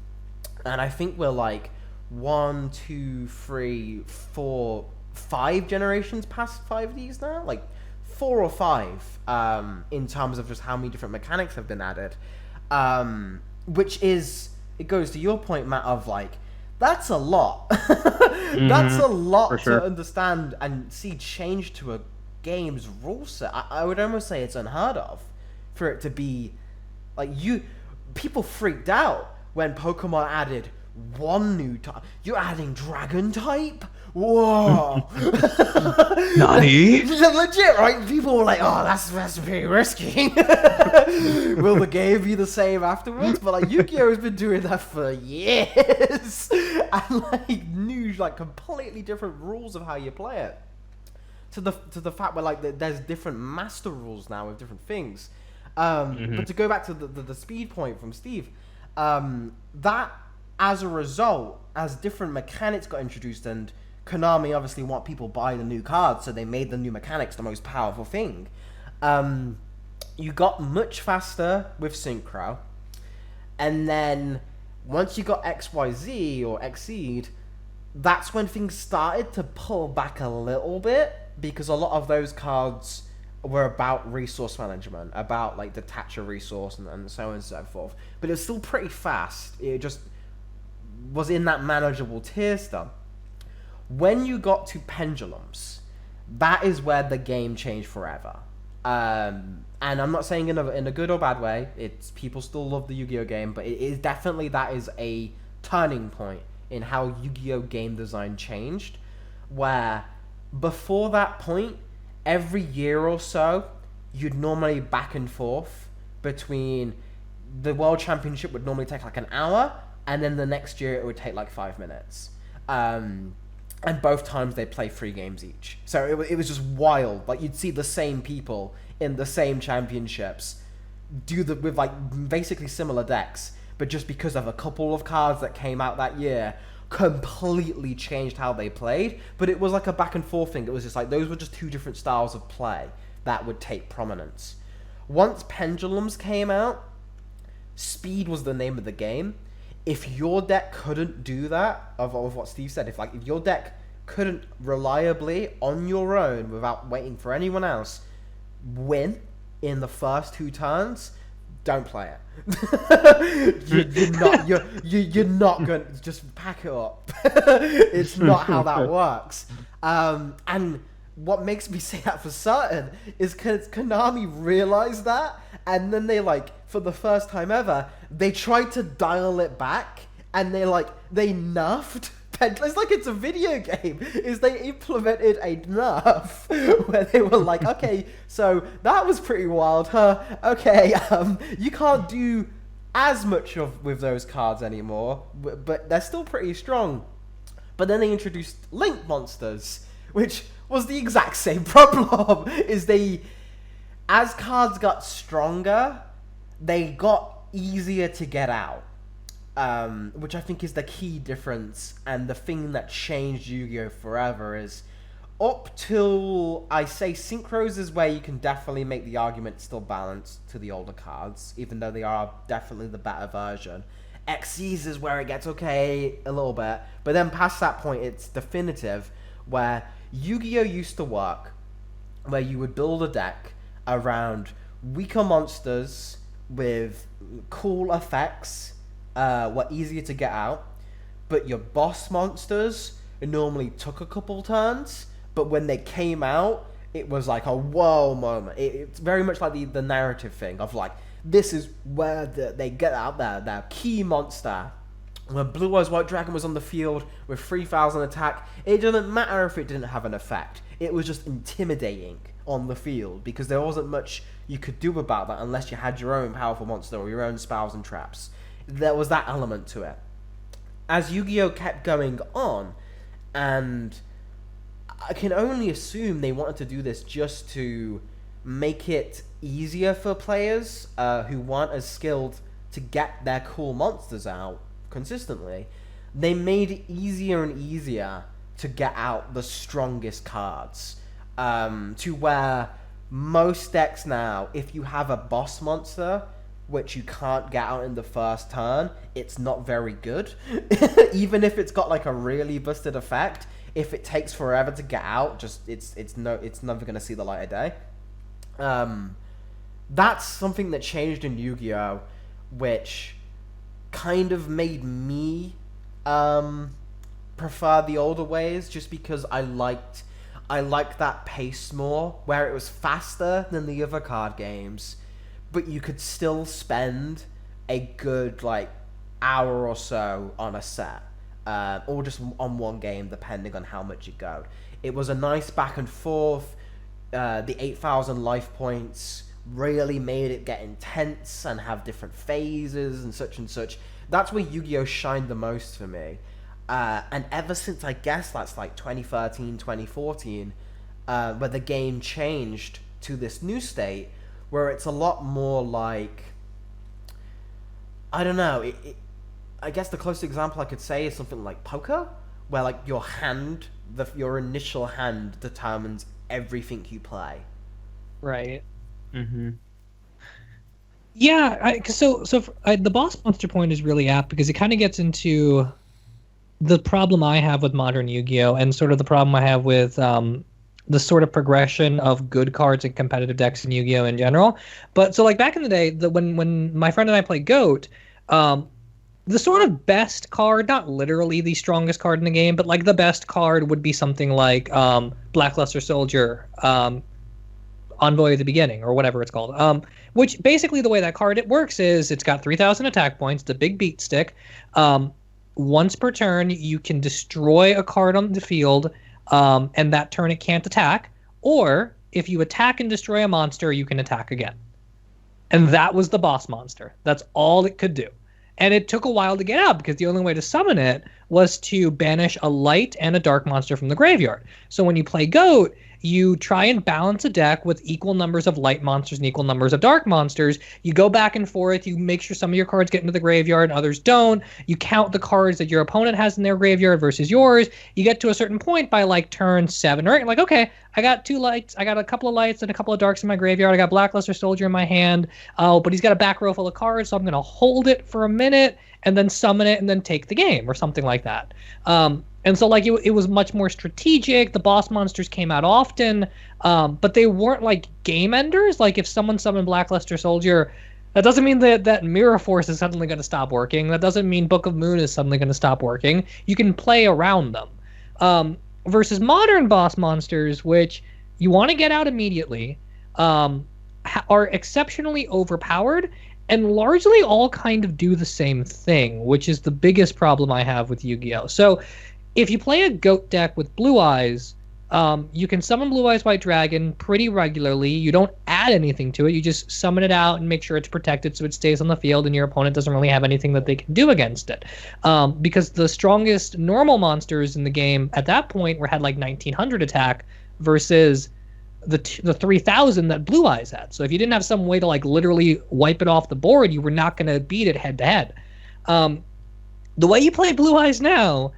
I think we're like 1, 2, 3, 4, 5 generations past 5Ds now, like 4 or 5, in terms of just how many different mechanics have been added, which is, it goes to your point, Matt, of like, that's a lot. That's a lot to understand and see change to a game's rule set. I would almost say it's unheard of for it to be like, people freaked out when Pokemon added one new type. You're adding Dragon type? Whoa. Nani? Legit, right? People were like, oh, that's pretty risky. Will the game be the same afterwards? But like, Yu-Gi-Oh! Has been doing that for years. And like, new, like, completely different rules of how you play it. To the fact where like there's different master rules now with different things. But to go back to the speed point from Steve, that as a result, as different mechanics got introduced, and Konami obviously want people buy the new cards, so they made the new mechanics the most powerful thing. You got much faster with Synchro, and then once you got XYZ or Xseed, that's when things started to pull back a little bit, because a lot of those cards were about resource management, about like detach a resource and so on and so forth. But it was still pretty fast. It just was in that manageable tier stuff. When you got to pendulums, that is where the game changed forever. And I'm not saying in a good or bad way. It's, people still love the Yu-Gi-Oh game, but it is definitely, that is a turning point in how Yu-Gi-Oh game design changed, where before that point, every year or so, you'd normally back and forth between, the World Championship would normally take like an hour, and then the next year it would take like 5 minutes. And both times they'd play 3 games each. So it was just wild. Like, you'd see the same people in the same championships with like basically similar decks, but just because of a couple of cards that came out that year, completely changed how they played. But it was like a back and forth thing. It was just like, those were just two different styles of play that would take prominence. Once pendulums came out, speed was the name of the game. If your deck couldn't do that, of what Steve said, if your deck couldn't reliably on your own without waiting for anyone else win in the first 2 turns, don't play it. you're not going to just pack it up. It's not how that works. And what makes me say that for certain is because Konami realized that, and then they, like, for the first time ever, they tried to dial it back, and they nerfed. It's like it's a video game. Is they implemented a nerf where they were like, okay, so that was pretty wild, huh? Okay, you can't do as much with those cards anymore, but they're still pretty strong. But then they introduced Link monsters, which was the exact same problem. As cards got stronger, they got easier to get out. Which I think is the key difference, and the thing that changed Yu-Gi-Oh forever is up till, I say, Synchros is where you can definitely make the argument still balanced to the older cards, even though they are definitely the better version. XCs is where it gets okay a little bit, but then past that point, it's definitive, where Yu-Gi-Oh! Used to work, where you would build a deck around weaker monsters with cool effects, were easier to get out, but your boss monsters normally took a couple turns, but when they came out, it was like a whoa moment. It's very much like the narrative thing of like, this is where they get out their key monster. When Blue Eyes White Dragon was on the field with 3,000 attack, it didn't matter if it didn't have an effect. It was just intimidating on the field because there wasn't much you could do about that unless you had your own powerful monster or your own spells and traps. There was that element to it. As Yu-Gi-Oh! Kept going on, and I can only assume they wanted to do this just to make it easier for players who weren't as skilled to get their cool monsters out consistently. They made it easier and easier to get out the strongest cards, to where most decks now, if you have a boss monster which you can't get out in the first turn, it's not very good. Even if it's got like a really busted effect, if it takes forever to get out, just it's never gonna see the light of day. That's something that changed in Yu-Gi-Oh, which kind of made me prefer the older ways, just because I liked that pace more, where it was faster than the other card games, but you could still spend a good like hour or so on a set, or just on one game, depending on how much it go. It was a nice back and forth. The 8,000 life points really made it get intense and have different phases and such. That's where Yu-Gi-Oh! Shined the most for me. And ever since, I guess that's like 2013, 2014, where the game changed to this new state, where it's a lot more like, I don't know, I guess the closest example I could say is something like poker, where like your initial hand determines everything you play. Right. Mm-hmm. Yeah, the boss monster point is really apt because it kind of gets into the problem I have with modern Yu-Gi-Oh! And sort of the problem I have with the sort of progression of good cards and competitive decks in Yu-Gi-Oh! In general. But so like back in the day, when my friend and I played GOAT, the sort of best card, not literally the strongest card in the game, but like the best card would be something like Blackluster Soldier, Envoy of the Beginning, or whatever it's called. Which basically the way that card it works is it's got 3,000 attack points, the big beat stick. Once per turn, you can destroy a card on the field, and that turn it can't attack. Or if you attack and destroy a monster, you can attack again. And that was the boss monster. That's all it could do. And it took a while to get out because the only way to summon it was to banish a light and a dark monster from the graveyard. So when you play GOAT, you try and balance a deck with equal numbers of light monsters and equal numbers of dark monsters. You go back and forth. You make sure some of your cards get into the graveyard and others don't. You count the cards that your opponent has in their graveyard versus yours. You get to a certain point by like turn 7 or 8. You're like, okay, I got 2 lights. I got a couple of lights and a couple of darks in my graveyard. I got Blackluster Soldier in my hand. Oh, but he's got a back row full of cards, so I'm going to hold it for a minute and then summon it and then take the game or something like that. And so like it was much more strategic. The boss monsters came out often, but they weren't like game enders. Like if someone summoned Blackluster Soldier, that doesn't mean that Mirror Force is suddenly going to stop working. That doesn't mean Book of Moon is suddenly going to stop working. You can play around them. Versus modern boss monsters, which you want to get out immediately, are exceptionally overpowered and largely all kind of do the same thing, which is the biggest problem I have with Yu-Gi-Oh! So if you play a GOAT deck with Blue Eyes, you can summon Blue Eyes White Dragon pretty regularly. You don't add anything to it. You just summon it out and make sure it's protected so it stays on the field and your opponent doesn't really have anything that they can do against it. Because the strongest normal monsters in the game at that point had like 1,900 attack versus the 3,000 that Blue Eyes had. So if you didn't have some way to like literally wipe it off the board, you were not going to beat it head to head. The way you play Blue Eyes now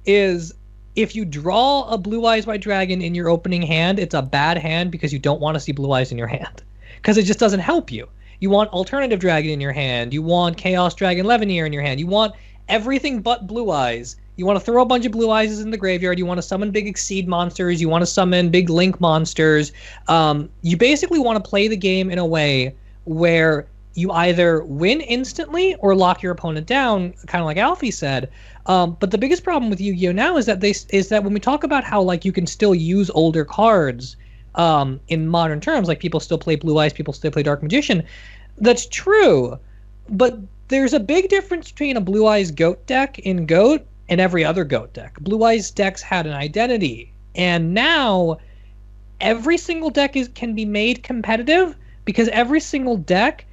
is if you draw a Blue Eyes White Dragon in your opening hand, it's a bad hand because you don't want to see Blue Eyes in your hand. Because it just doesn't help you. You want Alternative Dragon in your hand. You want Chaos Dragon Levineer in your hand. You want everything but Blue Eyes. You want to throw a bunch of Blue Eyes in the graveyard. You want to summon big Exceed monsters. You want to summon big Link monsters. You basically want to play the game in a way where you either win instantly or lock your opponent down, kind of like Alfie said. But the biggest problem with Yu-Gi-Oh! Now is that when we talk about how like you can still use older cards in modern terms, like people still play Blue Eyes, people still play Dark Magician, that's true. But there's a big difference between a Blue Eyes Goat deck in Goat and every other Goat deck. Blue Eyes decks had an identity, and now every single deck can be made competitive because every single deck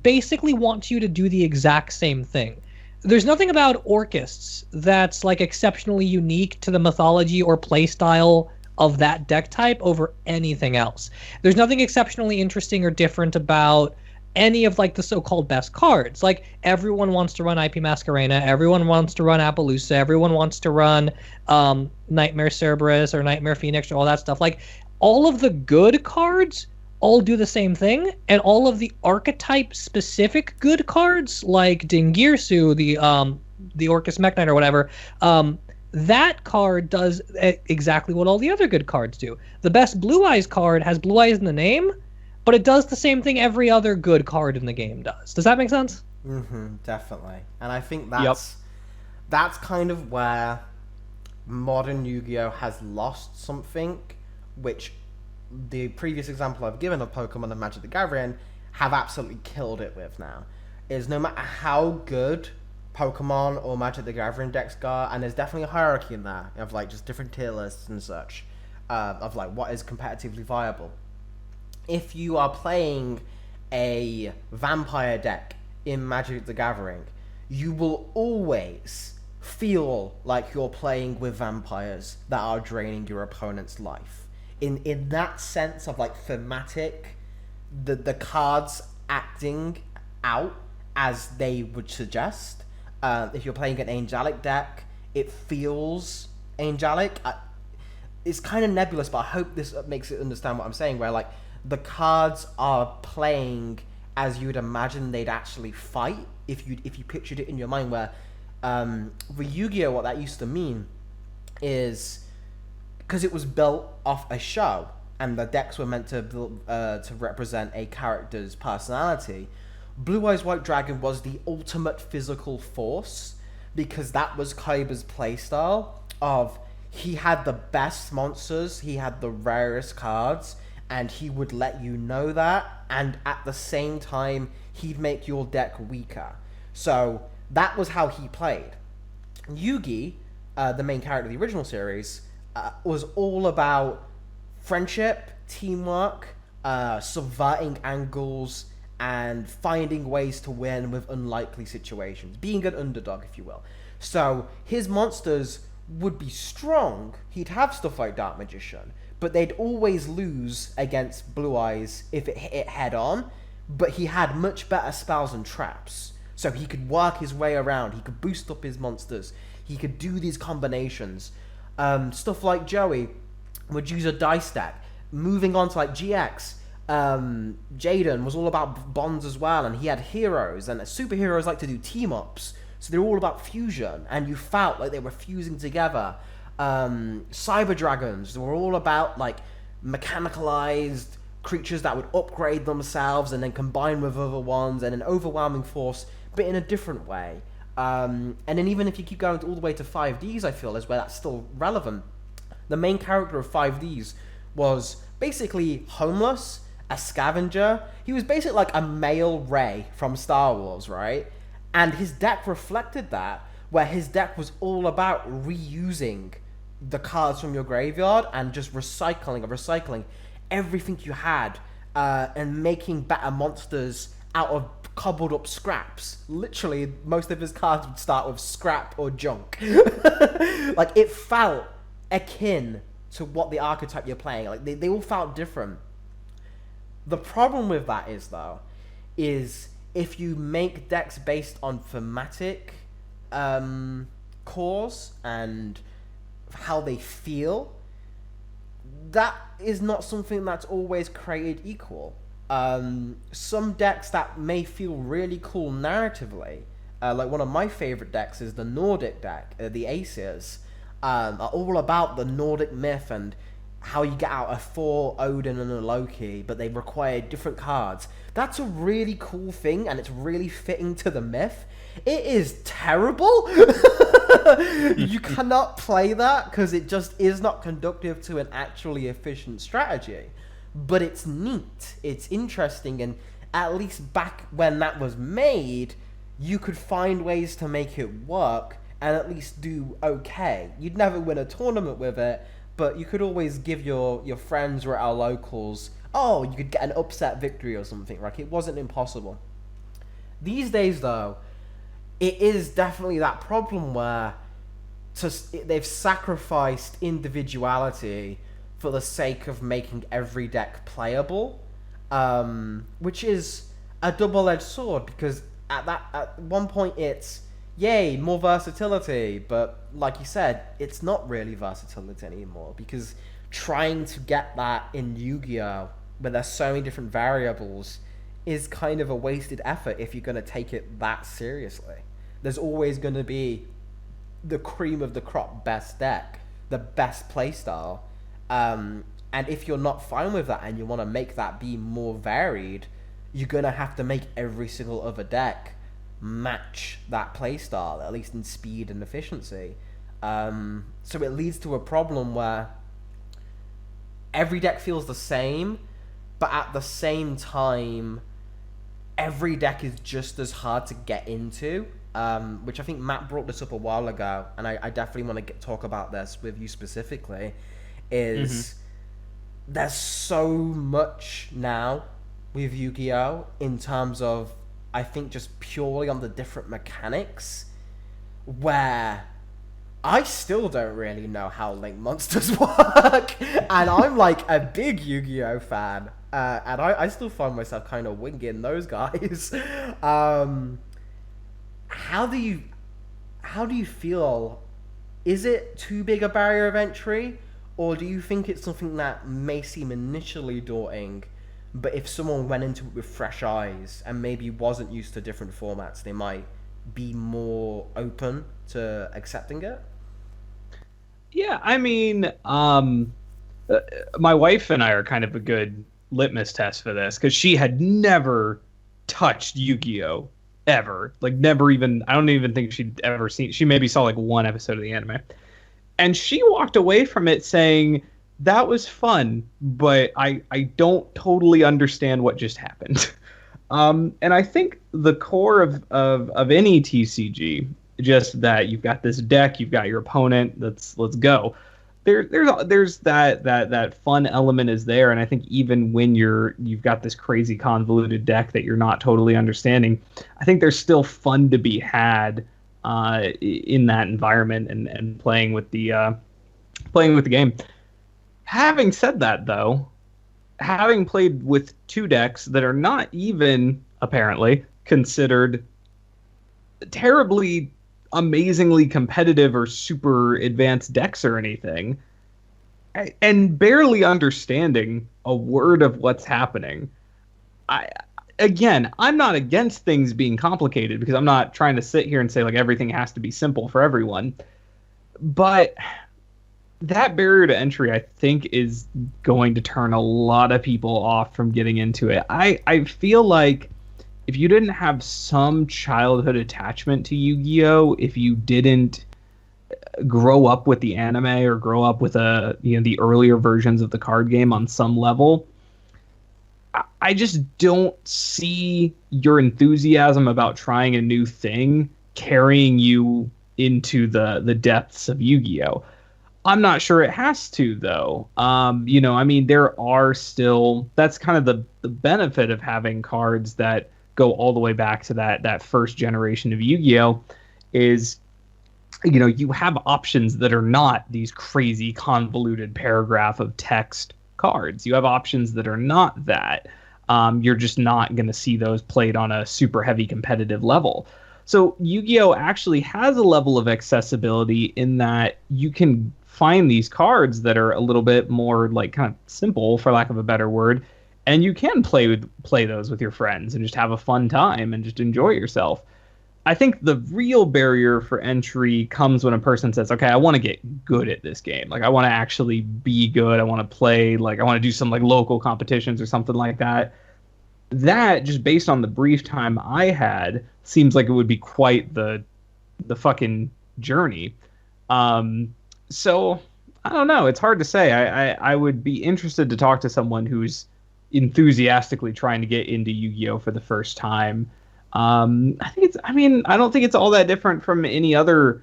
basically wants you to do the exact same thing. There's nothing about Orcists that's like exceptionally unique to the mythology or playstyle of that deck type over anything else. There's nothing exceptionally interesting or different about any of like the so-called best cards. Like everyone wants to run IP Masquerena, everyone wants to run Appaloosa, everyone wants to run Nightmare Cerberus or Nightmare Phoenix or all that stuff. Like all of the good cards all do the same thing, and all of the archetype specific good cards like Dingirsu, the Orcus Mech Knight or whatever, that card does exactly what all the other good cards do. The best Blue Eyes card has Blue Eyes in the name, but it does the same thing every other good card in the game does. Does that make sense? Definitely. And I think that's kind of where modern Yu-Gi-Oh! Has lost something, which the previous example I've given of Pokemon and Magic the Gathering have absolutely killed it with now, is no matter how good Pokemon or Magic the Gathering decks are, and there's definitely a hierarchy in there of like just different tier lists and such, of like what is competitively viable. If you are playing a vampire deck in Magic the Gathering, you will always feel like you're playing with vampires that are draining your opponent's life. In that sense of like thematic, the cards acting out as they would suggest. If you're playing an angelic deck, it feels angelic. It's kind of nebulous, but I hope this makes it understand what I'm saying, where like the cards are playing as you would imagine they'd actually fight if you pictured it in your mind, where for Yu-Gi-Oh! What that used to mean is, because it was built off a show and the decks were meant to represent a character's personality, Blue Eyes White Dragon was the ultimate physical force, because that was Kaiba's playstyle of, he had the best monsters, he had the rarest cards, and he would let you know that, and at the same time he'd make your deck weaker. So that was how he played. Yugi, the main character of the original series, was all about friendship, teamwork, subverting angles, and finding ways to win with unlikely situations. Being an underdog, if you will. So his monsters would be strong. He'd have stuff like Dark Magician, but they'd always lose against Blue Eyes if it hit it head on. But he had much better spells and traps, so he could work his way around. He could boost up his monsters. He could do these combinations. Stuff like Joey would use a dice stack. Moving on to like GX, Jaden was all about bonds as well, and he had heroes, and superheroes like to do team-ups, so they're all about fusion, and you felt like they were fusing together. Cyber Dragons, they were all about like mechanicalized creatures that would upgrade themselves and then combine with other ones and an overwhelming force, but in a different way. And then even if you keep going all the way to 5Ds, I feel is where that's still relevant. The main character of 5Ds was basically homeless, a scavenger. He was basically like a male Rey from Star Wars, right? And his deck reflected that, where his deck was all about reusing the cards from your graveyard and just recycling everything you had, and making better monsters out of cobbled up scraps. Literally, most of his cards would start with scrap or junk. Like, it felt akin to what the archetype you're playing. Like, they all felt different. The problem with that is, though, is if you make decks based on thematic cores and how they feel, that is not something that's always created equal. Some decks that may feel really cool narratively, like one of my favorite decks is the Nordic deck, the Aces, are all about the Nordic myth and how you get out a 4 Odin and a Loki, but they require different cards. That's a really cool thing, and it's really fitting to the myth. It is terrible. You cannot play that because it just is not conducive to an actually efficient strategy. But it's neat, it's interesting, and at least back when that was made, you could find ways to make it work and at least do okay. You'd never win a tournament with it, but you could always give your friends or our locals, oh, you could get an upset victory or something. Like, it wasn't impossible. These days, though, it is definitely that problem where they've sacrificed individuality for the sake of making every deck playable, which is a double-edged sword, because at one point it's, yay, more versatility, but like you said, it's not really versatility anymore, because trying to get that in Yu-Gi-Oh! Where there's so many different variables is kind of a wasted effort if you're going to take it that seriously. There's always going to be the cream of the crop best deck, the best playstyle, and if you're not fine with that and you want to make that be more varied, you're going to have to make every single other deck match that playstyle, at least in speed and efficiency. So it leads to a problem where every deck feels the same, but at the same time, every deck is just as hard to get into, which I think Matt brought this up a while ago, and I definitely want to talk about this with you specifically, is there's so much now with Yu-Gi-Oh! In terms of, I think, just purely on the different mechanics, where I still don't really know how Link Monsters work, and I'm like a big Yu-Gi-Oh! Fan, and I still find myself kind of winging those guys. How do you feel? Is it too big a barrier of entry, or do you think it's something that may seem initially daunting, but if someone went into it with fresh eyes and maybe wasn't used to different formats, they might be more open to accepting it? Yeah, I mean, my wife and I are kind of a good litmus test for this, because she had never touched Yu-Gi-Oh! Ever. Like, never even, I don't even think she'd ever seen, she maybe saw like one episode of the anime. And she walked away from it saying, that was fun, but I don't totally understand what just happened. And I think the core of any TCG, just that you've got this deck, you've got your opponent, let's go. There's that fun element is there, and I think even when you've got this crazy convoluted deck that you're not totally understanding, I think there's still fun to be had in that environment and playing with the game. Having said that, though, having played with two decks that are not even apparently considered terribly amazingly competitive or super advanced decks or anything, and barely understanding a word of what's happening, I'm not against things being complicated, because I'm not trying to sit here and say like everything has to be simple for everyone, but that barrier to entry, I think, is going to turn a lot of people off from getting into it. I feel like if you didn't have some childhood attachment to Yu-Gi-Oh!, if you didn't grow up with the anime or grow up with the earlier versions of the card game on some level, I just don't see your enthusiasm about trying a new thing carrying you into the depths of Yu-Gi-Oh! I'm not sure it has to, though. I mean, there are still, that's kind of the benefit of having cards that go all the way back to that first generation of Yu-Gi-Oh! Is, you have options that are not these crazy convoluted paragraph of text cards. You have options that are not that. You're just not going to see those played on a super heavy competitive level. So Yu-Gi-Oh! Actually has a level of accessibility in that you can find these cards that are a little bit more like kind of simple, for lack of a better word, and you can play those with your friends and just have a fun time and just enjoy yourself. I think the real barrier for entry comes when a person says, okay, I want to get good at this game. Like, I want to actually be good. I want to play, like, I want to do some, like, local competitions or something like that. That, just based on the brief time I had, seems like it would be quite the fucking journey. So, I don't know. It's hard to say. I would be interested to talk to someone who's enthusiastically trying to get into Yu-Gi-Oh! For the first time. I don't think it's all that different from any other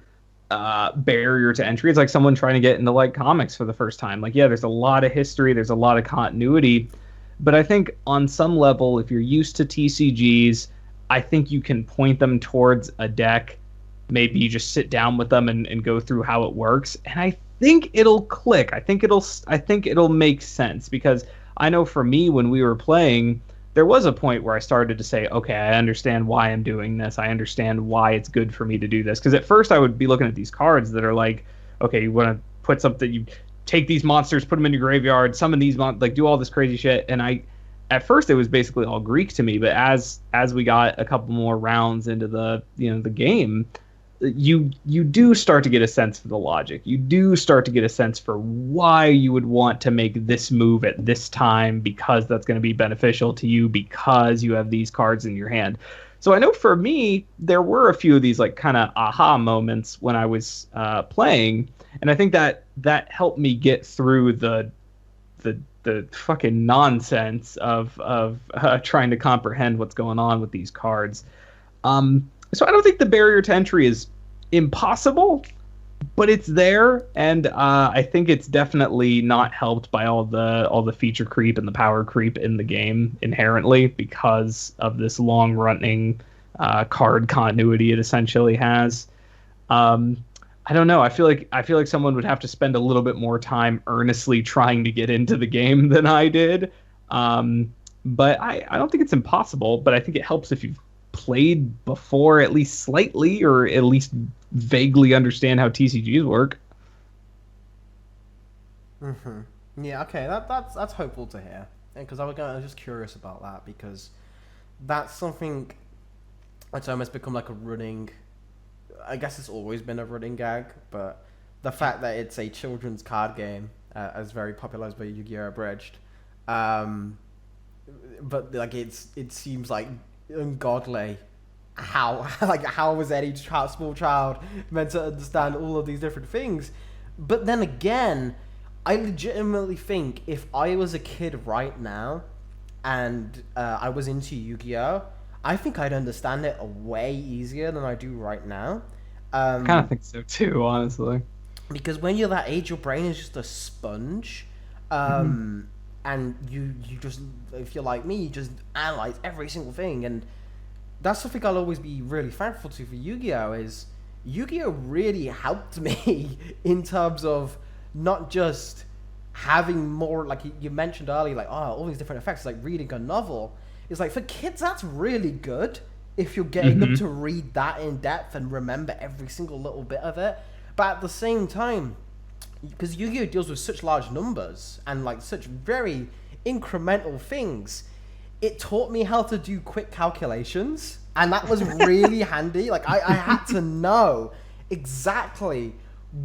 barrier to entry. It's like someone trying to get into like comics for the first time. Like, yeah, there's a lot of history, there's a lot of continuity, but I think on some level, if you're used to TCGs, I think you can point them towards a deck. Maybe you just sit down with them and go through how it works, and I think it'll click. I think it'll make sense, because I know for me, when we were playing, there was a point where I started to say, okay, I understand why I'm doing this. I understand why it's good for me to do this. Because at first I would be looking at these cards that are like, okay, you want to put something, you take these monsters, put them in your graveyard, summon these like do all this crazy shit. And at first it was basically all Greek to me. But as we got a couple more rounds into the game, you do start to get a sense for the logic. You do start to get a sense for why you would want to make this move at this time, because that's going to be beneficial to you, because you have these cards in your hand. So I know for me, there were a few of these like kind of aha moments when I was playing, and I think that helped me get through the fucking nonsense of trying to comprehend what's going on with these cards. So I don't think the barrier to entry is impossible, but it's there, and I think it's definitely not helped by all the feature creep and the power creep in the game inherently, because of this long running card continuity it essentially has. I don't know. I feel like someone would have to spend a little bit more time earnestly trying to get into the game than I did. But I don't think it's impossible, but I think it helps if you've played before, at least slightly, or at least vaguely understand how TCGs work. Mm-hmm. Yeah, okay, that's hopeful to hear. Because I was just curious about that, because that's something that's almost become like a running, I guess it's always been a running gag, but the fact that it's a children's card game, as very popularized by Yu-Gi-Oh! Abridged, but like it seems like ungodly how was any small child meant to understand all of these different things. But then again, I legitimately think if I was a kid right now and I was into Yu-Gi-Oh, I think I'd understand it way easier than I do right now. I kind of think so too, honestly, because when you're that age, your brain is just a sponge. And you just, if you're like me, you just analyze every single thing. And that's something I'll always be really thankful to for Yu-Gi-Oh! Is Yu-Gi-Oh! Really helped me in terms of not just having more, like you mentioned earlier, like, oh, all these different effects, like reading a novel. It's like, for kids, that's really good if you're getting them to read that in depth and remember every single little bit of it. But at the same time, because Yu-Gi-Oh! Deals with such large numbers and like such very incremental things, it taught me how to do quick calculations, and that was really handy. Like I had to know exactly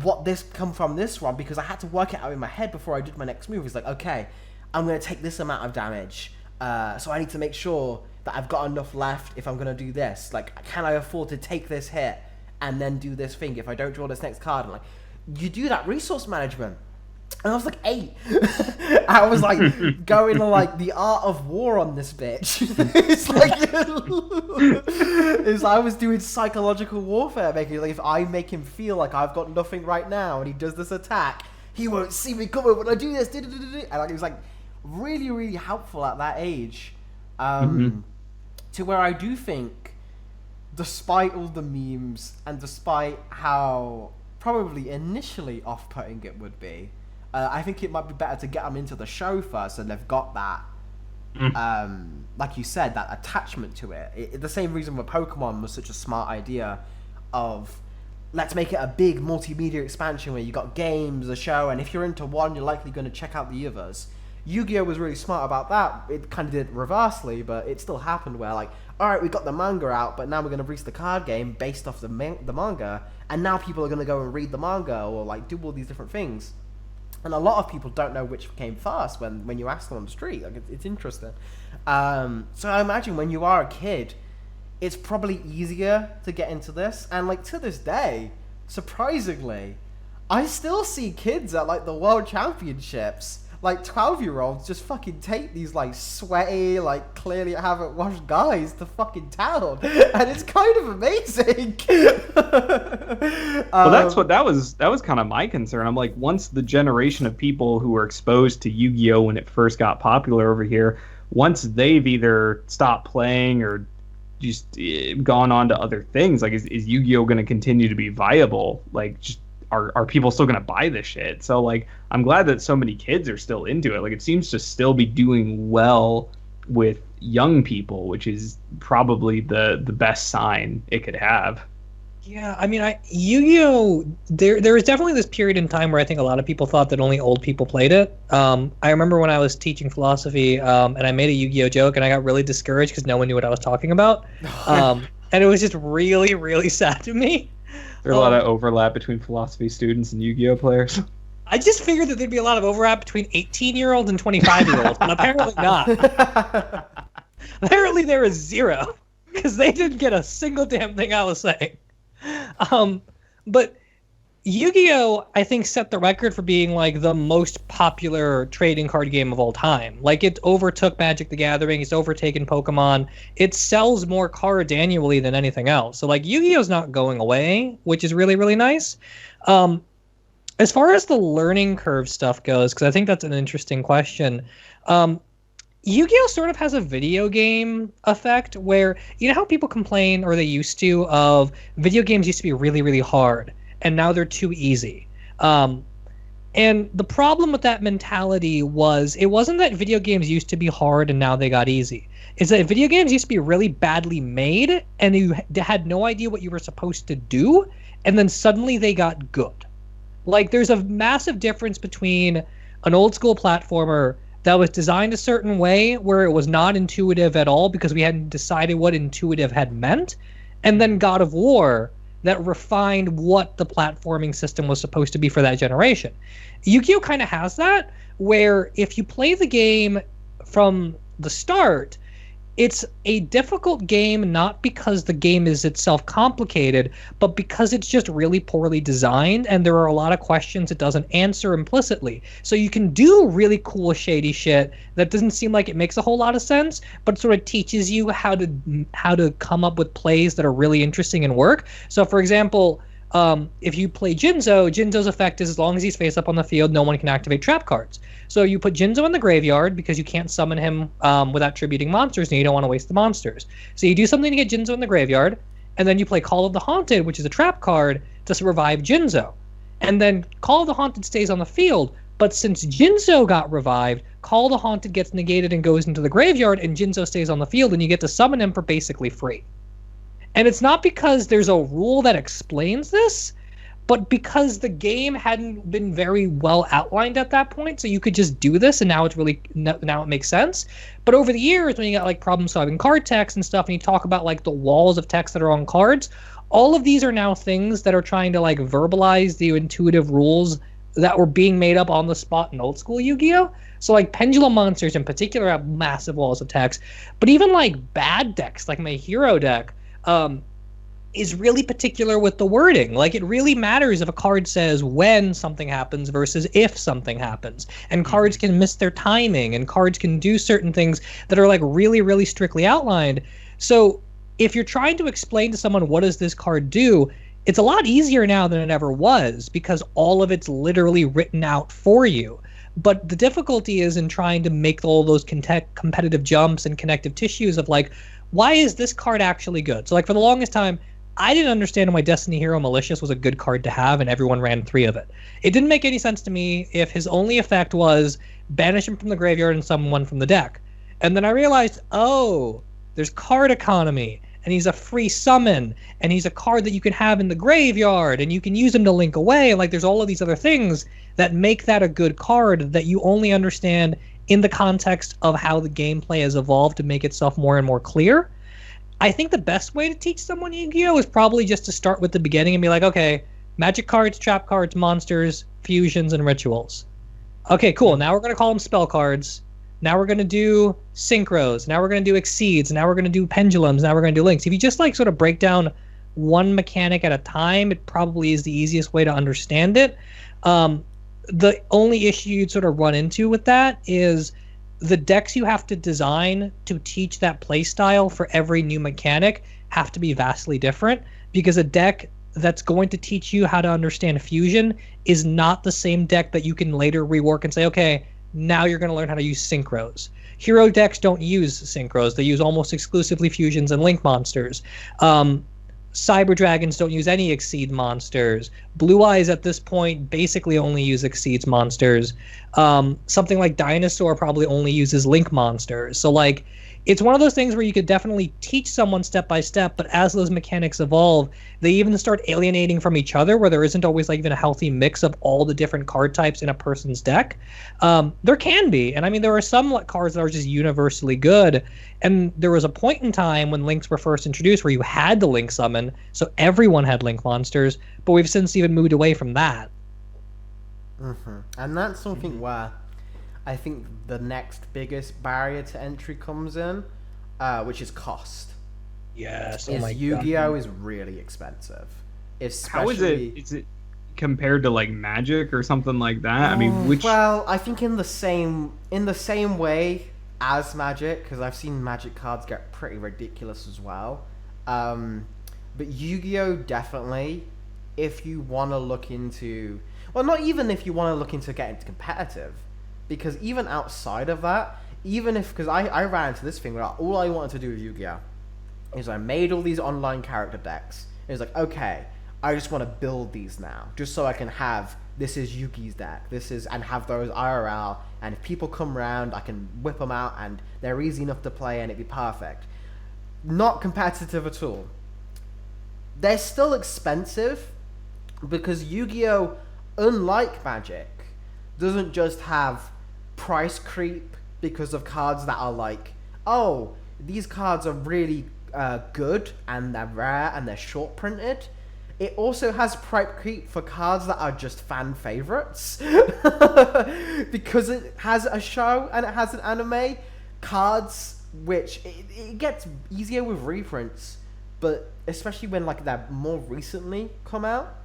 what this come from this one, because I had to work it out in my head before I did my next move. It's like, okay, I'm going to take this amount of damage, so I need to make sure that I've got enough left if I'm going to do this. Like, can I afford to take this hit and then do this thing if I don't draw this next card? And like, you do that resource management. And I was like 8. I was like going to like the art of war on this bitch. It's like I was doing psychological warfare, making like, if I make him feel like I've got nothing right now and he does this attack, he won't see me coming when I do this. And like, it was like really, really helpful at that age. To where I do think, despite all the memes and despite how probably initially off-putting it would be, I think it might be better to get them into the show first, and they've got that, like you said, that attachment to it. The same reason why Pokemon was such a smart idea of let's make it a big multimedia expansion where you got games, a show, and if you're into one, you're likely going to check out the others. Yu-Gi-Oh was really smart about that. It kind of did it reversely, but it still happened where, like, alright, we got the manga out, but now we're going to release the card game based off the manga, and now people are going to go and read the manga or, like, do all these different things. And a lot of people don't know which came first when you ask them on the street. Like, it's interesting. So I imagine when you are a kid, it's probably easier to get into this. And, like, to this day, surprisingly, I still see kids at, like, the World Championships, like, 12-year-olds just fucking take these, like, sweaty, like, clearly haven't washed guys to fucking town. And it's kind of amazing. Well, that was kind of my concern. I'm like, once the generation of people who were exposed to Yu-Gi-Oh when it first got popular over here, once they've either stopped playing or just gone on to other things, like, is Yu-Gi-Oh going to continue to be viable? Like, just are people still going to buy this shit? So, like, I'm glad that so many kids are still into it. Like, it seems to still be doing well with young people, which is probably the best sign it could have. Yeah, I mean, Yu-Gi-Oh, there was definitely this period in time where I think a lot of people thought that only old people played it. I remember when I was teaching philosophy, and I made a Yu-Gi-Oh joke, and I got really discouraged because no one knew what I was talking about. And it was just really, really sad to me. There's a lot of overlap between philosophy students and Yu-Gi-Oh players. I just figured that there'd be a lot of overlap between 18-year-olds and 25-year-olds, but apparently not. Apparently there is zero, because they didn't get a single damn thing I was saying. But Yu-Gi-Oh, I think, set the record for being, like, the most popular trading card game of all time. Like, it overtook Magic the Gathering, it's overtaken Pokemon. It sells more cards annually than anything else. So, like, Yu-Gi-Oh's not going away, which is really, really nice. As far as the learning curve stuff goes, because I think that's an interesting question, Yu-Gi-Oh sort of has a video game effect where, you know how people complain, or they used to, of video games used to be really, really hard, and now they're too easy. And the problem with that mentality was, it wasn't that video games used to be hard and now they got easy. It's that video games used to be really badly made, and you had no idea what you were supposed to do, and then suddenly they got good. Like, there's a massive difference between an old school platformer that was designed a certain way where it was not intuitive at all because we hadn't decided what intuitive had meant, and then God of War that refined what the platforming system was supposed to be for that generation. Yu-Gi-Oh kind of has that, where if you play the game from the start, it's a difficult game not because the game is itself complicated, but because it's just really poorly designed, and there are a lot of questions it doesn't answer implicitly. So you can do really cool, shady shit that doesn't seem like it makes a whole lot of sense, but sort of teaches you how to come up with plays that are really interesting and work. So, for example, if you play Jinzo's effect is, as long as he's face up on the field, no one can activate trap cards. So you put Jinzo in the graveyard because you can't summon him without tributing monsters, and you don't want to waste the monsters. So you do something to get Jinzo in the graveyard, and then you play Call of the Haunted, which is a trap card, to revive Jinzo. And then Call of the Haunted stays on the field, but since Jinzo got revived, Call of the Haunted gets negated and goes into the graveyard, and Jinzo stays on the field, and you get to summon him for basically free. And it's not because there's a rule that explains this, but because the game hadn't been very well outlined at that point, so you could just do this, and now it makes sense. But over the years, when you got, like, problem-solving card text and stuff, and you talk about, like, the walls of text that are on cards, all of these are now things that are trying to, like, verbalize the intuitive rules that were being made up on the spot in old school Yu-Gi-Oh! So, like, Pendulum Monsters in particular have massive walls of text, but even, like, bad decks, like my Hero deck, is really particular with the wording. Like, it really matters if a card says when something happens versus if something happens. And cards can miss their timing, and cards can do certain things that are, like, really, really strictly outlined. So if you're trying to explain to someone what does this card do, it's a lot easier now than it ever was because all of it's literally written out for you. But the difficulty is in trying to make all those competitive jumps and connective tissues of, like, why is this card actually good? So, like, for the longest time, I didn't understand why Destiny Hero Malicious was a good card to have, and everyone ran 3 of it. It didn't make any sense to me if his only effect was banish him from the graveyard and summon one from the deck. And then I realized, oh, there's card economy, and he's a free summon, and he's a card that you can have in the graveyard, and you can use him to link away. And like, there's all of these other things that make that a good card that you only understand in the context of how the gameplay has evolved to make itself more and more clear. I think the best way to teach someone Yu-Gi-Oh! Is probably just to start with the beginning and be like, okay, magic cards, trap cards, monsters, fusions, and rituals. Okay, cool. Now we're going to call them spell cards. Now we're going to do synchros. Now we're going to do exceeds. Now we're going to do pendulums. Now we're going to do links. If you just like sort of break down one mechanic at a time, it probably is the easiest way to understand it. The only issue you'd sort of run into with that is the decks you have to design to teach that play style for every new mechanic have to be vastly different, because a deck that's going to teach you how to understand fusion is not the same deck that you can later rework and say, okay, now you're going to learn how to use synchros. Hero decks don't use synchros. They use almost exclusively fusions and link monsters. Cyber Dragons don't use any Exceed monsters. Blue Eyes at this point basically only use Exceeds monsters. Something like Dinosaur probably only uses Link monsters. So like, it's one of those things where you could definitely teach someone step by step, but as those mechanics evolve, they even start alienating from each other, where there isn't always like even a healthy mix of all the different card types in a person's deck. There can be, and I mean, there are some cards that are just universally good, and there was a point in time when links were first introduced where you had the link summon, so everyone had link monsters, but we've since even moved away from that. And that's something where I think the next biggest barrier to entry comes in, which is cost. Yes, Yu-Gi-Oh! Is really expensive. How is it? Is it compared to like Magic or something like that? I mean, which? Well, I think in the same way as Magic, because I've seen Magic cards get pretty ridiculous as well. But Yu-Gi-Oh! Definitely, if you want to look into, well, not even if you want to look into getting competitive. Because even outside of that, even if, because I ran into this thing where all I wanted to do with Yu-Gi-Oh! Is I made all these online character decks. It was like, okay, I just want to build these now, just so I can have, this is Yugi's deck, and have those IRL, and if people come around, I can whip them out, and they're easy enough to play, and it'd be perfect. Not competitive at all. They're still expensive, because Yu-Gi-Oh!, unlike Magic, doesn't just have price creep because of cards that are like, oh, these cards are really good and they're rare and they're short printed. It also has price creep for cards that are just fan favorites because it has a show and it has an anime. Cards which it gets easier with reprints, but especially when like they're more recently come out,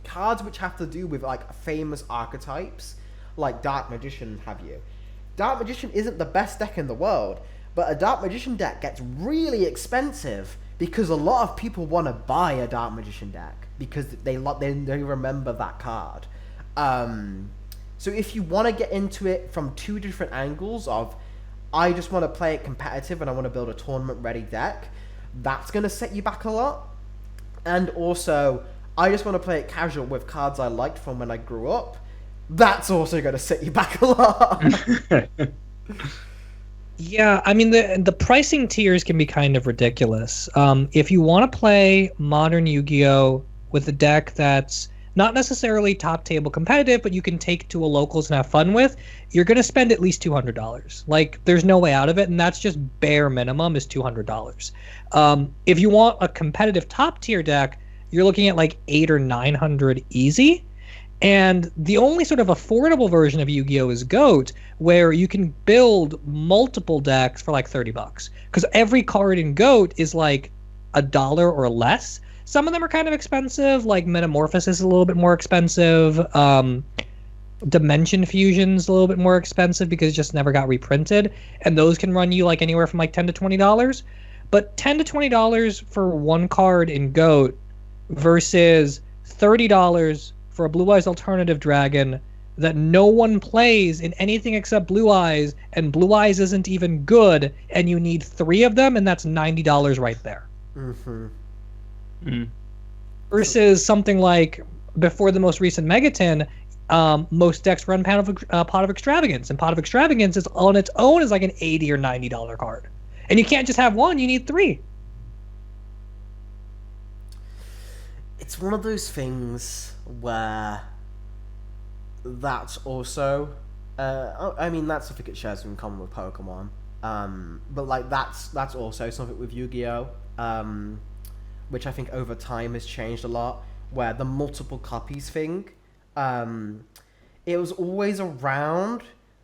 cards which have to do with like famous archetypes like Dark Magician have you. Dark Magician isn't the best deck in the world, but a Dark Magician deck gets really expensive because a lot of people want to buy a Dark Magician deck because they remember that card. So if you want to get into it from two different angles of, I just want to play it competitive and I want to build a tournament ready deck, that's going to set you back a lot. And also, I just want to play it casual with cards I liked from when I grew up, that's also going to set you back a lot. Yeah, I mean, the pricing tiers can be kind of ridiculous. If you want to play modern Yu-Gi-Oh! With a deck that's not necessarily top table competitive, but you can take to a locals and have fun with, you're going to spend at least $200. Like, there's no way out of it, and that's just bare minimum is $200. If you want a competitive top tier deck, you're looking at like $800 or $900 easy. And the only sort of affordable version of Yu-Gi-Oh! Is GOAT, where you can build multiple decks for like $30. Because every card in GOAT is like $1 or less. Some of them are kind of expensive, like Metamorphosis is a little bit more expensive. Dimension Fusion's a little bit more expensive because it just never got reprinted. And those can run you like anywhere from like $10 to $20. But $10 to $20 for one card in GOAT versus $30 for a Blue Eyes alternative dragon that no one plays in anything except Blue Eyes, and Blue Eyes isn't even good, and you need 3 of them, and that's $90 right there. Versus something like, before the most recent Megaton, most decks run Pot of Extravagance, and Pot of Extravagance is on its own is like an $80 or $90 card. And you can't just have one, you need 3. it's one of those things where that's also I mean that's something it shares in common with Pokemon, but like that's also something with Yu-Gi-Oh, which I think over time has changed a lot, where the multiple copies thing, it was always around,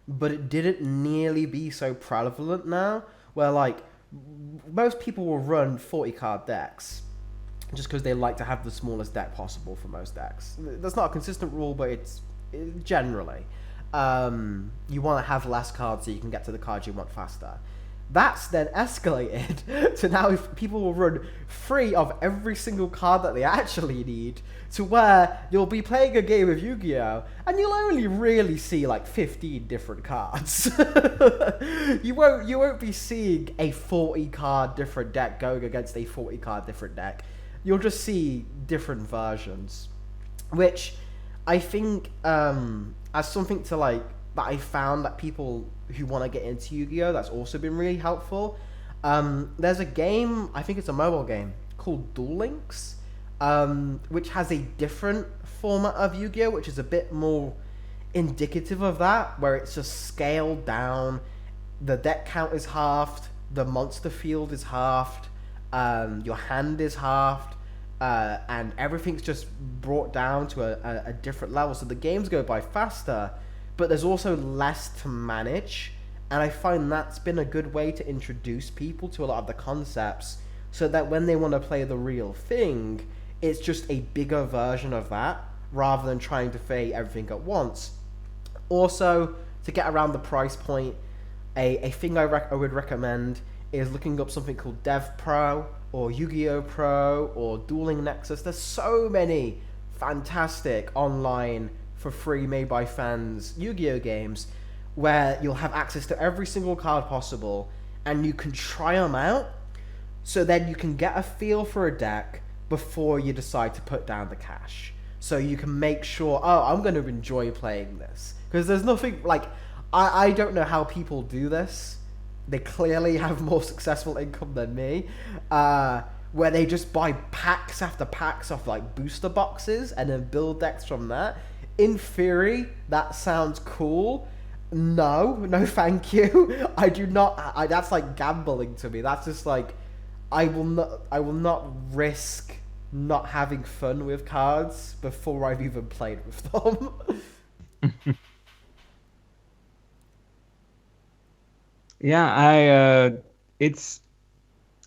but it didn't nearly be so prevalent now, where like most people will run 40 card decks just because they like to have the smallest deck possible for most decks. That's not a consistent rule, but it's generally. You want to have less cards so you can get to the cards you want faster. That's then escalated to now if people will run 3 of every single card that they actually need, to where you'll be playing a game of Yu-Gi-Oh! And you'll only really see like 15 different cards. You won't be seeing a 40 card different deck going against a 40 card different deck. You'll just see different versions, which I think as something to like that I found that people who want to get into Yu-Gi-Oh! That's also been really helpful. There's a game, I think it's a mobile game, called Duel Links, which has a different format of Yu-Gi-Oh! Which is a bit more indicative of that, where it's just scaled down, the deck count is halved, the monster field is halved, your hand is halved, and everything's just brought down to a different level, so the games go by faster, but there's also less to manage, and I find that's been a good way to introduce people to a lot of the concepts, so that when they want to play the real thing, it's just a bigger version of that, rather than trying to play everything at once. Also, to get around the price point, a thing I would recommend is looking up something called Dev Pro, or Yu-Gi-Oh! Pro, or Dueling Nexus. There's so many fantastic online for free made by fans Yu-Gi-Oh! Games where you'll have access to every single card possible, and you can try them out, so then you can get a feel for a deck before you decide to put down the cash. So you can make sure, oh, I'm going to enjoy playing this. Because there's nothing, like, I don't know how people do this. They clearly have more successful income than me, where they just buy packs after packs of like booster boxes and then build decks from that. In theory, that sounds cool. No, thank you. I do not. That's like gambling to me. That's just like, I will not risk not having fun with cards before I've even played with them. Yeah, it's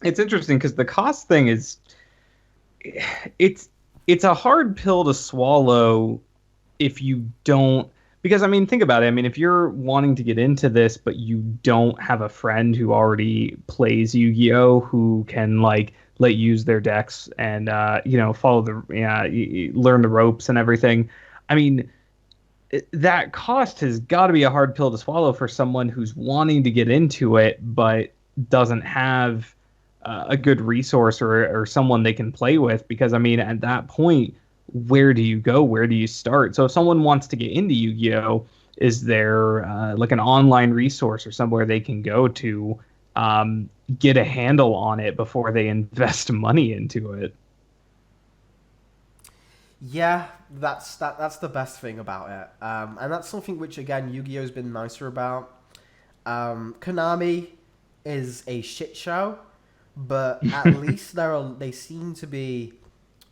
interesting because the cost thing is, it's a hard pill to swallow if you don't, because I mean, think about it. I mean, if you're wanting to get into this, but you don't have a friend who already plays Yu-Gi-Oh, who can like let you use their decks and follow learn the ropes and everything. I mean, that cost has got to be a hard pill to swallow for someone who's wanting to get into it but doesn't have a good resource or someone they can play with, because I mean, at that point, where do you go? Where do you start? So if someone wants to get into Yu-Gi-Oh, is there like an online resource or somewhere they can go to get a handle on it before they invest money into it? Yeah, that's the best thing about it, and that's something which again Yu-Gi-Oh's been nicer about. Konami is a shit show, but at least they seem to be.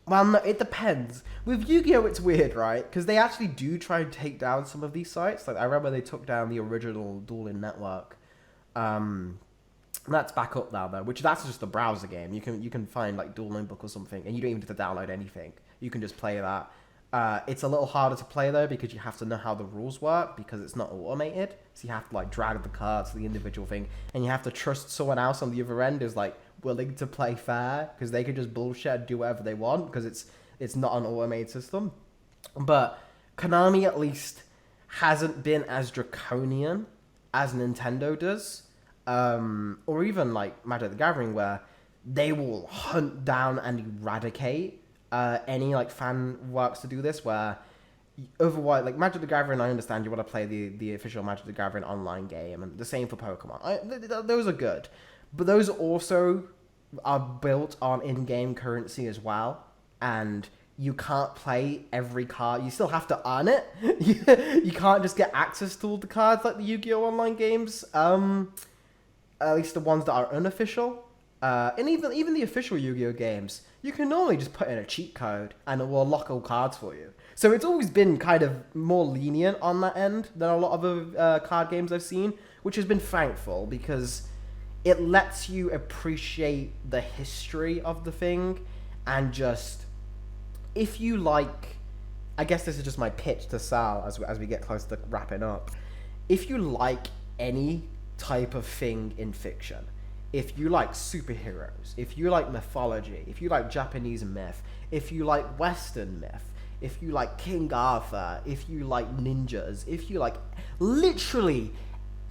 Well, no, it depends. With Yu-Gi-Oh, it's weird, right? Because they actually do try and take down some of these sites. Like I remember they took down the original Dueling Network. That's back up now though, which that's just a browser game. You can find like Dueling Book or something, and you don't even have to download anything. You can just play that. It's a little harder to play though, because you have to know how the rules work, because it's not automated. So you have to like drag the cards to the individual thing, and you have to trust someone else on the other end is like willing to play fair, because they could just bullshit and do whatever they want, because it's not an automated system. But Konami at least hasn't been as draconian as Nintendo does, or even like Magic the Gathering, where they will hunt down and eradicate any like fan works to do this, where otherwise, like Magic the Gathering, I understand you want to play the official Magic the Gathering online game, and the same for Pokemon. Those are good, but those also are built on in-game currency as well, and you can't play every card. You still have to earn it. You can't just get access to all the cards like the Yu-Gi-Oh! Online games. At least the ones that are unofficial. And even the official Yu-Gi-Oh! Games, you can normally just put in a cheat code and it will unlock all cards for you. So it's always been kind of more lenient on that end than a lot of other card games I've seen, which has been thankful because it lets you appreciate the history of the thing and just... If you like, I guess this is just my pitch to Sal as we get close to wrapping up. If you like any type of thing in fiction, if you like superheroes, if you like mythology, if you like Japanese myth, if you like Western myth, if you like King Arthur, if you like ninjas, if you like literally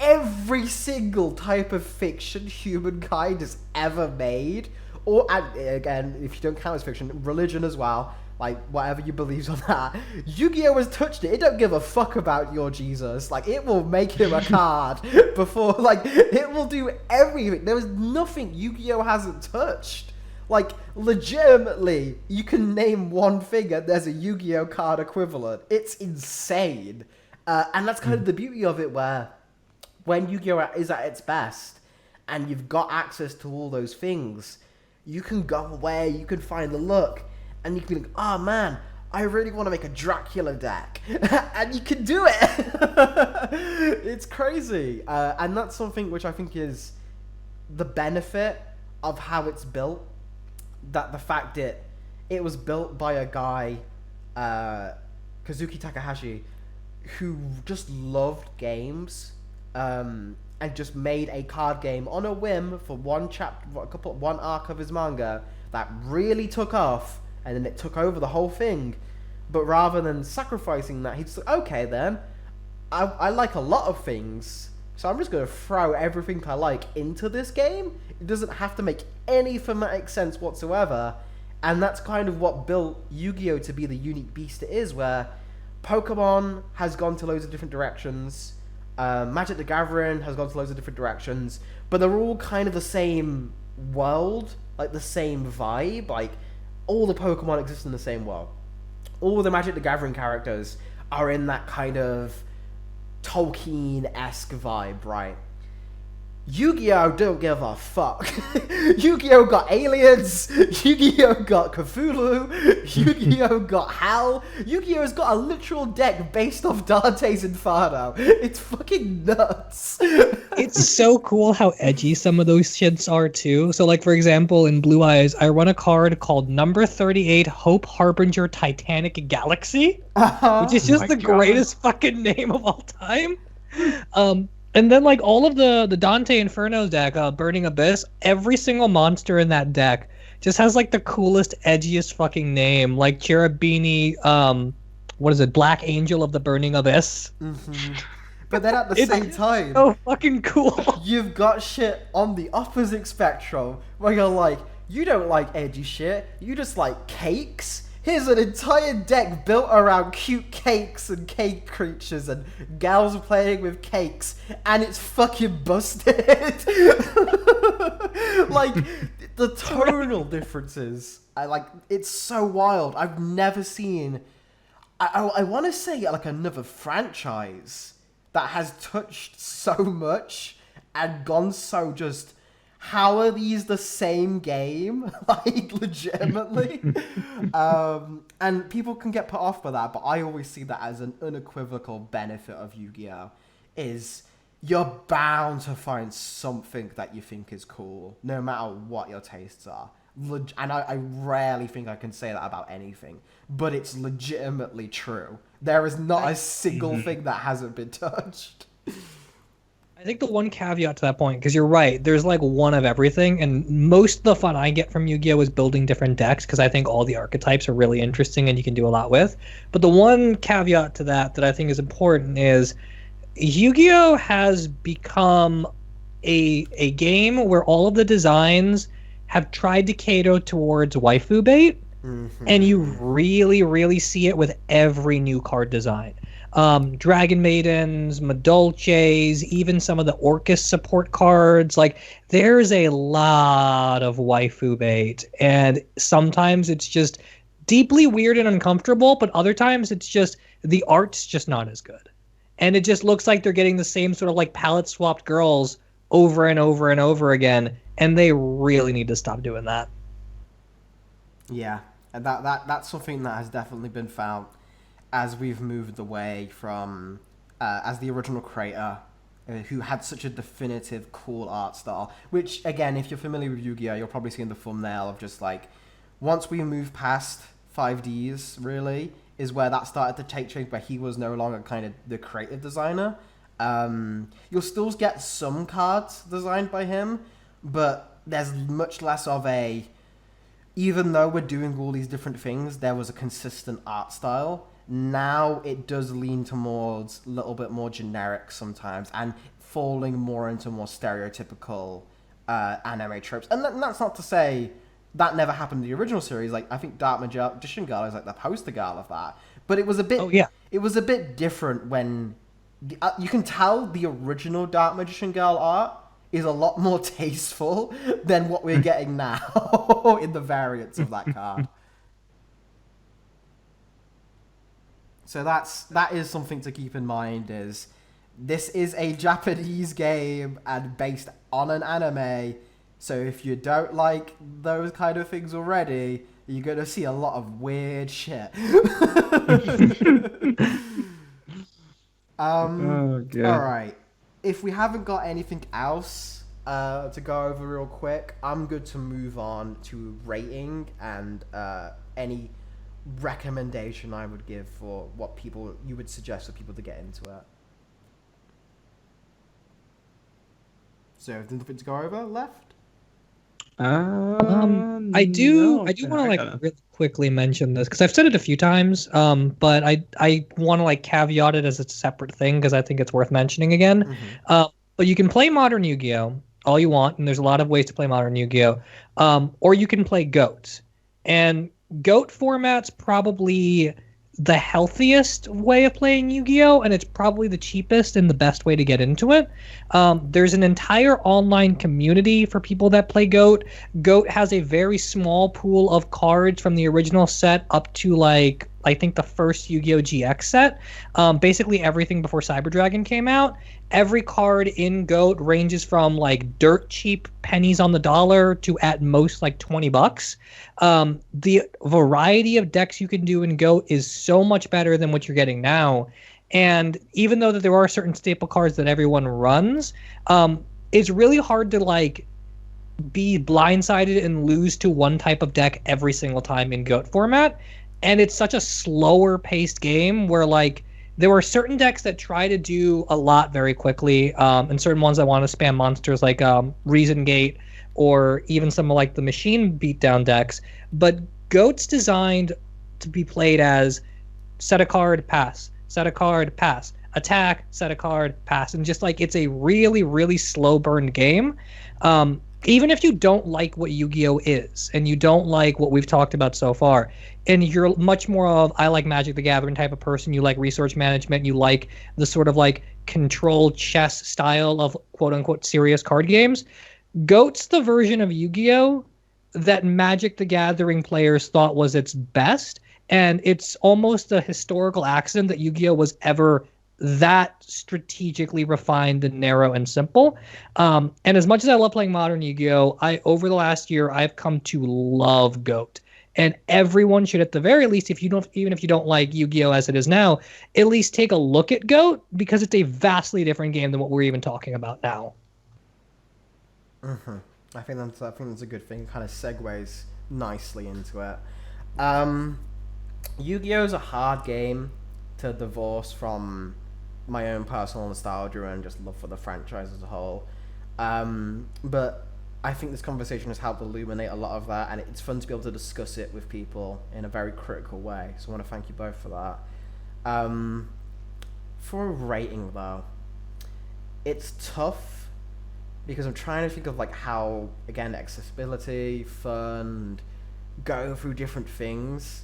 every single type of fiction humankind has ever made, or, and again, if you don't count as fiction, religion as well, like, whatever you believe on that. Yu-Gi-Oh! Has touched it. It don't give a fuck about your Jesus. Like, it will make him a card before, like, it will do everything. There is nothing Yu-Gi-Oh! Hasn't touched. Like, legitimately, you can name one thing and there's a Yu-Gi-Oh! Card equivalent. It's insane. And that's kind of the beauty of it, where when Yu-Gi-Oh! Is at its best, and you've got access to all those things, you can go away, you can find the look, and you can be like, oh man, I really want to make a Dracula deck. And you can do it. It's crazy. And that's something which I think is the benefit of how it's built. That the fact that it was built by a guy, Kazuki Takahashi, who just loved games, and just made a card game on a whim for one arc of his manga that really took off. And then it took over the whole thing. But rather than sacrificing that, he's like, okay then, I like a lot of things, so I'm just going to throw everything I like into this game. It doesn't have to make any thematic sense whatsoever. And that's kind of what built Yu-Gi-Oh! To be the unique beast it is, where Pokemon has gone to loads of different directions, Magic the Gathering has gone to loads of different directions, but they're all kind of the same world, like the same vibe, like all the Pokemon exist in the same world. All the Magic the Gathering characters are in that kind of Tolkien-esque vibe, right? Yu-Gi-Oh! Don't give a fuck. Yu-Gi-Oh! Got aliens. Yu-Gi-Oh! Got Cthulhu. Yu-Gi-Oh! Got Hell. Yu-Gi-Oh's got a literal deck based off Dante's Inferno. It's fucking nuts. It's so cool how edgy some of those shits are too. So like, for example, in Blue Eyes, I run a card called Number 38 Hope Harbinger Titanic Galaxy, which is just the greatest fucking name of all time. And then, like, all of the Dante Inferno deck, Burning Abyss, every single monster in that deck just has, like, the coolest, edgiest fucking name. Like, Cherubini, what is it, Black Angel of the Burning Abyss. Mm-hmm. But then at the same time... so fucking cool. You've got shit on the opposite spectrum, where you're like, you don't like edgy shit, you just like cakes. Here's an entire deck built around cute cakes and cake creatures and gals playing with cakes, and it's fucking busted. Like, the tonal differences, it's so wild. I've never seen, I want to say, like, another franchise that has touched so much and gone so just... How are these the same game? Like, legitimately? And people can get put off by that, but I always see that as an unequivocal benefit of Yu-Gi-Oh! Is you're bound to find something that you think is cool, no matter what your tastes are. And I rarely think I can say that about anything, but it's legitimately true. There is not a single thing that hasn't been touched. I think the one caveat to that point, because you're right, there's like one of everything, and most of the fun I get from Yu-Gi-Oh! Is building different decks, because I think all the archetypes are really interesting and you can do a lot with. But the one caveat to that I think is important is Yu-Gi-Oh! Has become a game where all of the designs have tried to cater towards waifu bait, and you really, really see it with every new card design. Dragon Maidens, Madolches, even some of the Orcus support cards. Like, there's a lot of waifu bait, and sometimes it's just deeply weird and uncomfortable, but other times it's just the art's just not as good. And it just looks like they're getting the same sort of like palette swapped girls over and over and over again, and they really need to stop doing that. Yeah, and that's something that has definitely been found as we've moved away from as the original creator who had such a definitive, cool art style. Which, again, if you're familiar with Yu-Gi-Oh, you're probably seeing the thumbnail of just like, once we move past 5Ds, really, is where that started to take change, where he was no longer kind of the creative designer. You'll still get some cards designed by him, but there's much less of a, even though we're doing all these different things, there was a consistent art style. Now it does lean towards a little bit more generic sometimes and falling more into more stereotypical anime tropes. And that's not to say that never happened in the original series. Like, I think Dark Magician Girl is like the poster girl of that. But it was a bit, it was a bit different when you can tell the original Dark Magician Girl art is a lot more tasteful than what we're getting now in the variants of that card. So that is something to keep in mind, is this is a Japanese game and based on an anime. So if you don't like those kind of things already, you're going to see a lot of weird shit. All right. If we haven't got anything else to go over real quick, I'm good to move on to rating and any recommendation I would give for what you would suggest for people to get into it. So, there's nothing to go over left? I do want to like really quickly mention this because I've said it a few times, but I want to like caveat it as a separate thing because I think it's worth mentioning again. But you can play Modern Yu-Gi-Oh all you want, and there's a lot of ways to play Modern Yu-Gi-Oh, or you can play GOAT. And GOAT format's probably the healthiest way of playing Yu-Gi-Oh, and it's probably the cheapest and the best way to get into it. There's an entire online community for people that play GOAT. GOAT has a very small pool of cards from the original set up to like I think the first Yu-Gi-Oh GX set. Basically everything before Cyber Dragon came out. Every card in GOAT ranges from like dirt cheap pennies on the dollar to at most like $20. The variety of decks you can do in GOAT is so much better than what you're getting now. And even though that there are certain staple cards that everyone runs, it's really hard to like be blindsided and lose to one type of deck every single time in GOAT format. And it's such a slower paced game where like there are certain decks that try to do a lot very quickly, and certain ones that want to spam monsters like Reason Gate or even some of like the machine beatdown decks. But GOAT's designed to be played as set a card, pass, set a card, pass, attack, set a card, pass. And just like it's a really, really slow burn game. Even if you don't like what Yu-Gi-Oh is and you don't like what we've talked about so far, and you're much more of I like Magic the Gathering type of person, you like resource management, you like the sort of like controlled chess style of quote unquote serious card games, GOAT's the version of Yu-Gi-Oh that Magic the Gathering players thought was its best, and it's almost a historical accident that Yu-Gi-Oh was ever that strategically refined and narrow and simple. And as much as I love playing Modern Yu-Gi-Oh, over the last year I've come to love GOAT. And everyone should, at the very least, even if you don't like Yu-Gi-Oh as it is now, at least take a look at GOAT because it's a vastly different game than what we're even talking about now. I think that's a good thing. Kind of segues nicely into it. Yu-Gi-Oh is a hard game to divorce from my own personal nostalgia and just love for the franchise as a whole. But I think this conversation has helped illuminate a lot of that, and it's fun to be able to discuss it with people in a very critical way. So I want to thank you both for that. For a rating, though, it's tough because I'm trying to think of like how, again, accessibility, fun, and going through different things.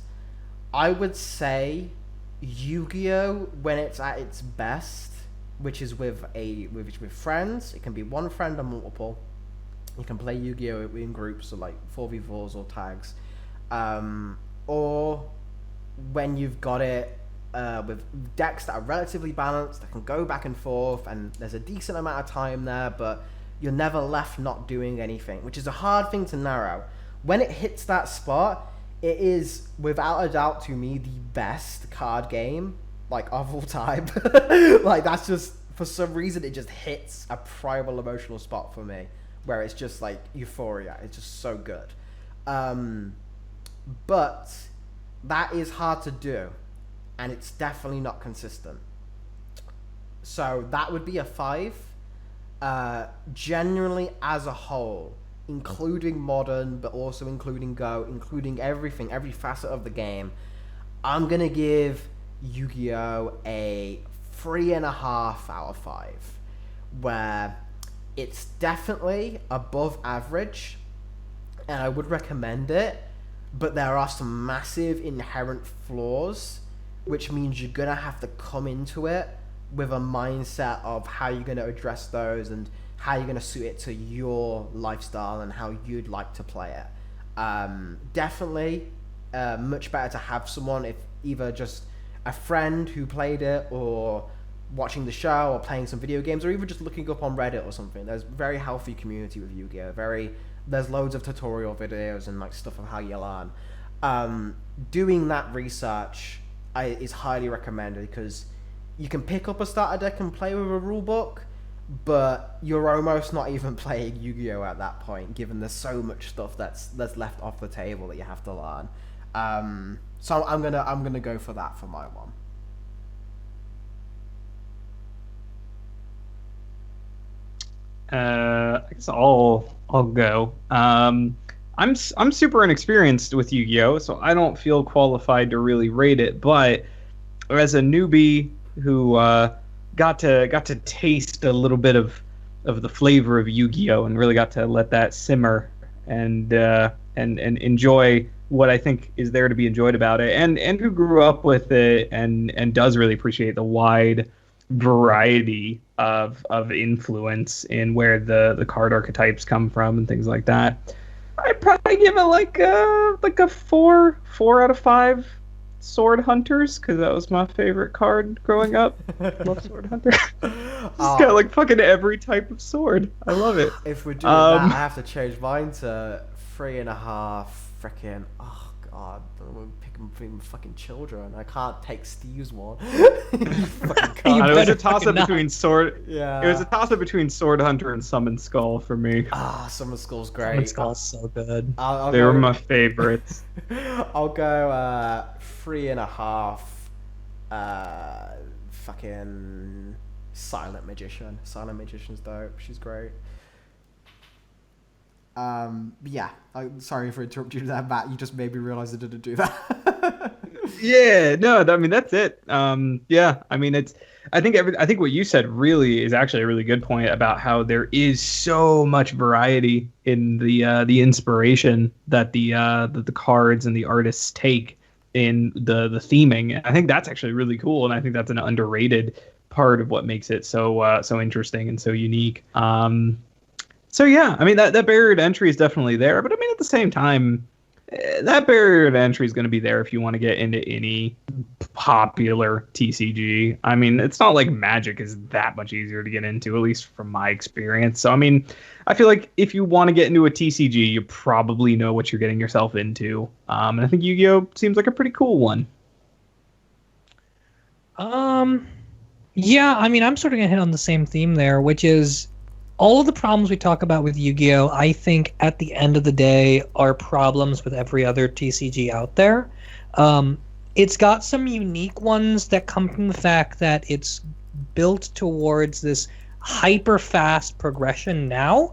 I would say Yu-Gi-Oh, when it's at its best, which is with friends, it can be one friend or multiple. You can play Yu-Gi-Oh in groups or like 4v4s or tags. or when you've got it with decks that are relatively balanced, that can go back and forth, and there's a decent amount of time there, but you're never left not doing anything, which is a hard thing to narrow. When it hits that spot, it is, without a doubt, to me, the best card game, like, of all time. Like, that's just, for some reason, it just hits a primal emotional spot for me, where it's just, like, euphoria. It's just so good. But that is hard to do, and it's definitely not consistent. So that would be a 5. Generally, as a whole, including modern, but also including Go, including everything, every facet of the game, I'm gonna give Yu-Gi-Oh! A 3.5 out of 5, where it's definitely above average, and I would recommend it, but there are some massive inherent flaws, which means you're gonna have to come into it with a mindset of how you're gonna address those and how you're gonna suit it to your lifestyle and how you'd like to play it. Definitely much better to have someone, if either just a friend who played it, or watching the show, or playing some video games, or even just looking up on Reddit or something. There's very healthy community with Yu-Gi-Oh! There's loads of tutorial videos and like stuff of how you learn. Doing that research is highly recommended, because you can pick up a starter deck and play with a rule book, but you're almost not even playing Yu-Gi-Oh! At that point, given there's so much stuff that's left off the table that you have to learn. So I'm gonna go for that for my one. I guess I'll go. I'm super inexperienced with Yu-Gi-Oh, so I don't feel qualified to really rate it. But as a newbie who got to taste a little bit of the flavor of Yu-Gi-Oh, and really got to let that simmer and enjoy what I think is there to be enjoyed about it, and who grew up with it and does really appreciate the wide variety of influence in where the card archetypes come from and things like that, I'd probably give it like a 4 out of 5 Sword Hunters, because that was my favorite card growing up. Love Sword Hunter. It's got like fucking every type of sword. I love it. If we're doing that, I have to change mine to 3.5. Freaking, oh god, I'm picking fucking children. I can't take Steve's one. It was a toss up between Sword. Yeah. It was a toss up between Sword Hunter and Summon Skull for me. Summon Skull's great. Summon Skull's so good. They were my favorites. I'll go 3.5. Fucking Silent Magician. Silent Magician's dope. She's great. Yeah. Sorry for interrupting you there, Matt. You just made me realize I didn't do that. Yeah, no, I mean that's it. Yeah, I mean I think what you said really is actually a really good point about how there is so much variety in the inspiration that the cards and the artists take in the theming. I think that's actually really cool, and I think that's an underrated part of what makes it so interesting and so unique. So yeah, I mean that barrier to entry is definitely there, but I mean at the same time, that barrier to entry is going to be there if you want to get into any popular TCG. I mean, it's not like Magic is that much easier to get into, at least from my experience. So I mean, I feel like if you want to get into a TCG, you probably know what you're getting yourself into. And I think Yu-Gi-Oh seems like a pretty cool one. Yeah, I mean, I'm sort of gonna hit on the same theme there, which is all of the problems we talk about with Yu-Gi-Oh, I think at the end of the day are problems with every other TCG out there. It's got some unique ones that come from the fact that it's built towards this hyper-fast progression now.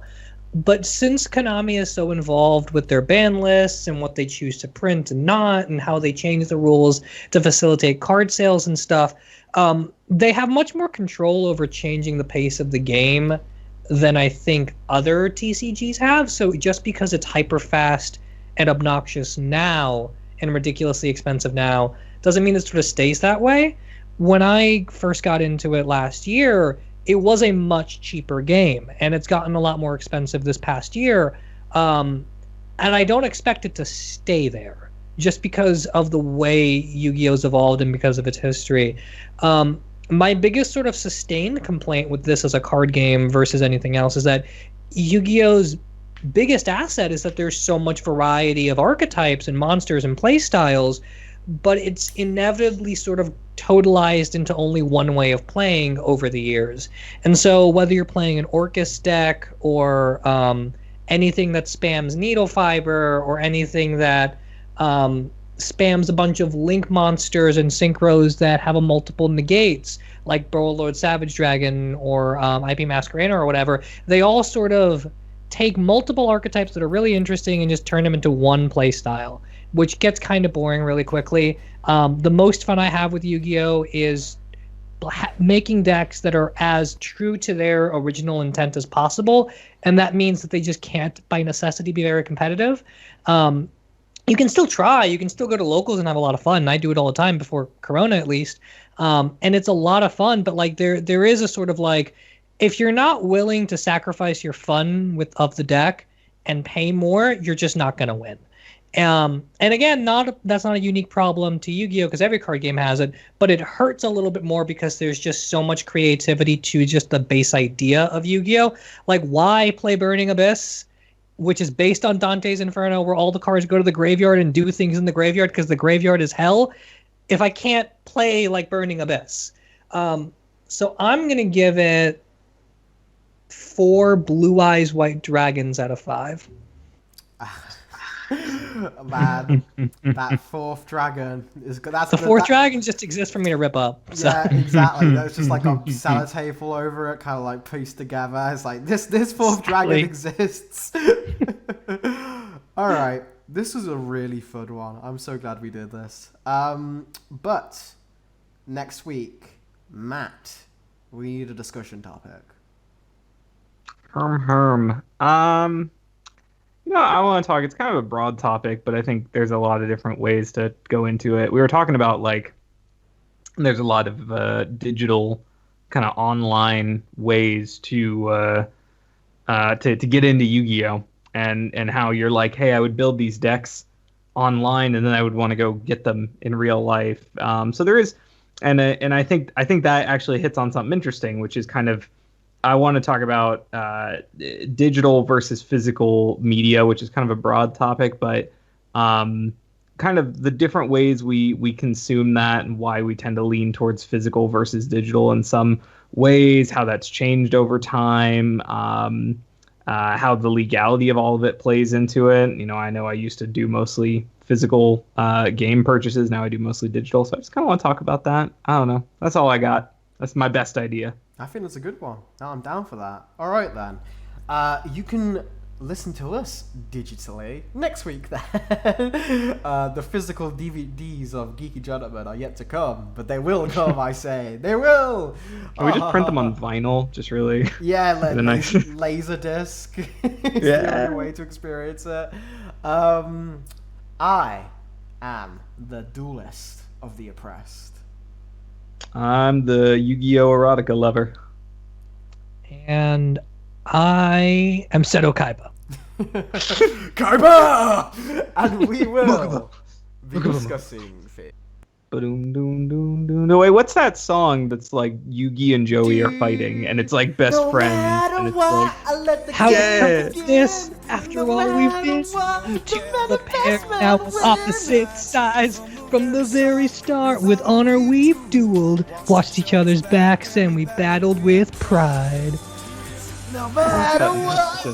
But since Konami is so involved with their ban lists and what they choose to print and not, and how they change the rules to facilitate card sales and stuff, they have much more control over changing the pace of the game than I think other TCGs have. So just because it's hyper fast and obnoxious now and ridiculously expensive now doesn't mean it sort of stays that way. When I first got into it last year, it was a much cheaper game, and it's gotten a lot more expensive this past year. And I don't expect it to stay there. just because of the way Yu-Gi-Oh's evolved and because of its history. My biggest sort of sustained complaint with this as a card game versus anything else is that Yu-Gi-Oh's biggest asset is that there's so much variety of archetypes and monsters and play styles, but it's inevitably sort of totalized into only one way of playing over the years. And so whether you're playing an Orcus deck or anything that spams needle fiber or anything that spams a bunch of link monsters and synchros that have a multiple negates, like Burlord Savage Dragon or IP Masquerader or whatever, they all sort of take multiple archetypes that are really interesting and just turn them into one play style, which gets kind of boring really quickly. The most fun I have with Yu-Gi-Oh! Is making decks that are as true to their original intent as possible, and that means that they just can't, by necessity, be very competitive. You can still try. You can still go to locals and have a lot of fun. I do it all the time before Corona, at least. And it's a lot of fun, but like there is a sort of like, if you're not willing to sacrifice your fun of the deck and pay more, you're just not going to win. And again, that's not a unique problem to Yu-Gi-Oh! Because every card game has it, but it hurts a little bit more because there's just so much creativity to just the base idea of Yu-Gi-Oh! Like, why play Burning Abyss, which is based on Dante's Inferno, where all the cards go to the graveyard and do things in the graveyard because the graveyard is hell, if I can't play like Burning Abyss? So I'm going to give it 4 Blue Eyes White Dragons out of 5. Man, that 4th dragon is good. That's the 4th dragon just exists for me to rip up. So. Yeah, exactly. There's just like a sellotape all over it, kind of like pieced together. It's like this 4th dragon exists. All right, this was a really fun one. I'm so glad we did this. But next week, Matt, we need a discussion topic. I want to talk. It's kind of a broad topic, but I think there's a lot of different ways to go into it. We were talking about like there's a lot of digital kind of online ways to get into Yu-Gi-Oh! and how you're like, hey, I would build these decks online and then I would want to go get them in real life. So there is, and I think that actually hits on something interesting, which is kind of, I want to talk about digital versus physical media, which is kind of a broad topic, but kind of the different ways we consume that and why we tend to lean towards physical versus digital in some ways, how that's changed over time, how the legality of all of it plays into it. I know I used to do mostly physical game purchases. Now I do mostly digital. So I just kind of want to talk about that. I don't know. That's all I got. That's my best idea. I think that's a good one. No, I'm down for that. All right, then. You can listen to us digitally next week, then. The physical DVDs of Geeky Gentlemen are yet to come, but they will come, I say. They will! Can we just print them on vinyl? Just really... Yeah, nice... laser disc. It's the only way to experience it. I am the duelist of the oppressed. I'm the Yu-Gi-Oh! Erotica lover. And I am Seto Kaiba. Kaiba! And we will be discussing fit. No, wait, what's that song that's like Yugi and Joey are fighting and it's like best friends? And it's like, how is this after all we've been to the pair now opposite sides? From the very start, with honor we've dueled, watched each other's backs, and we battled with pride. No matter what.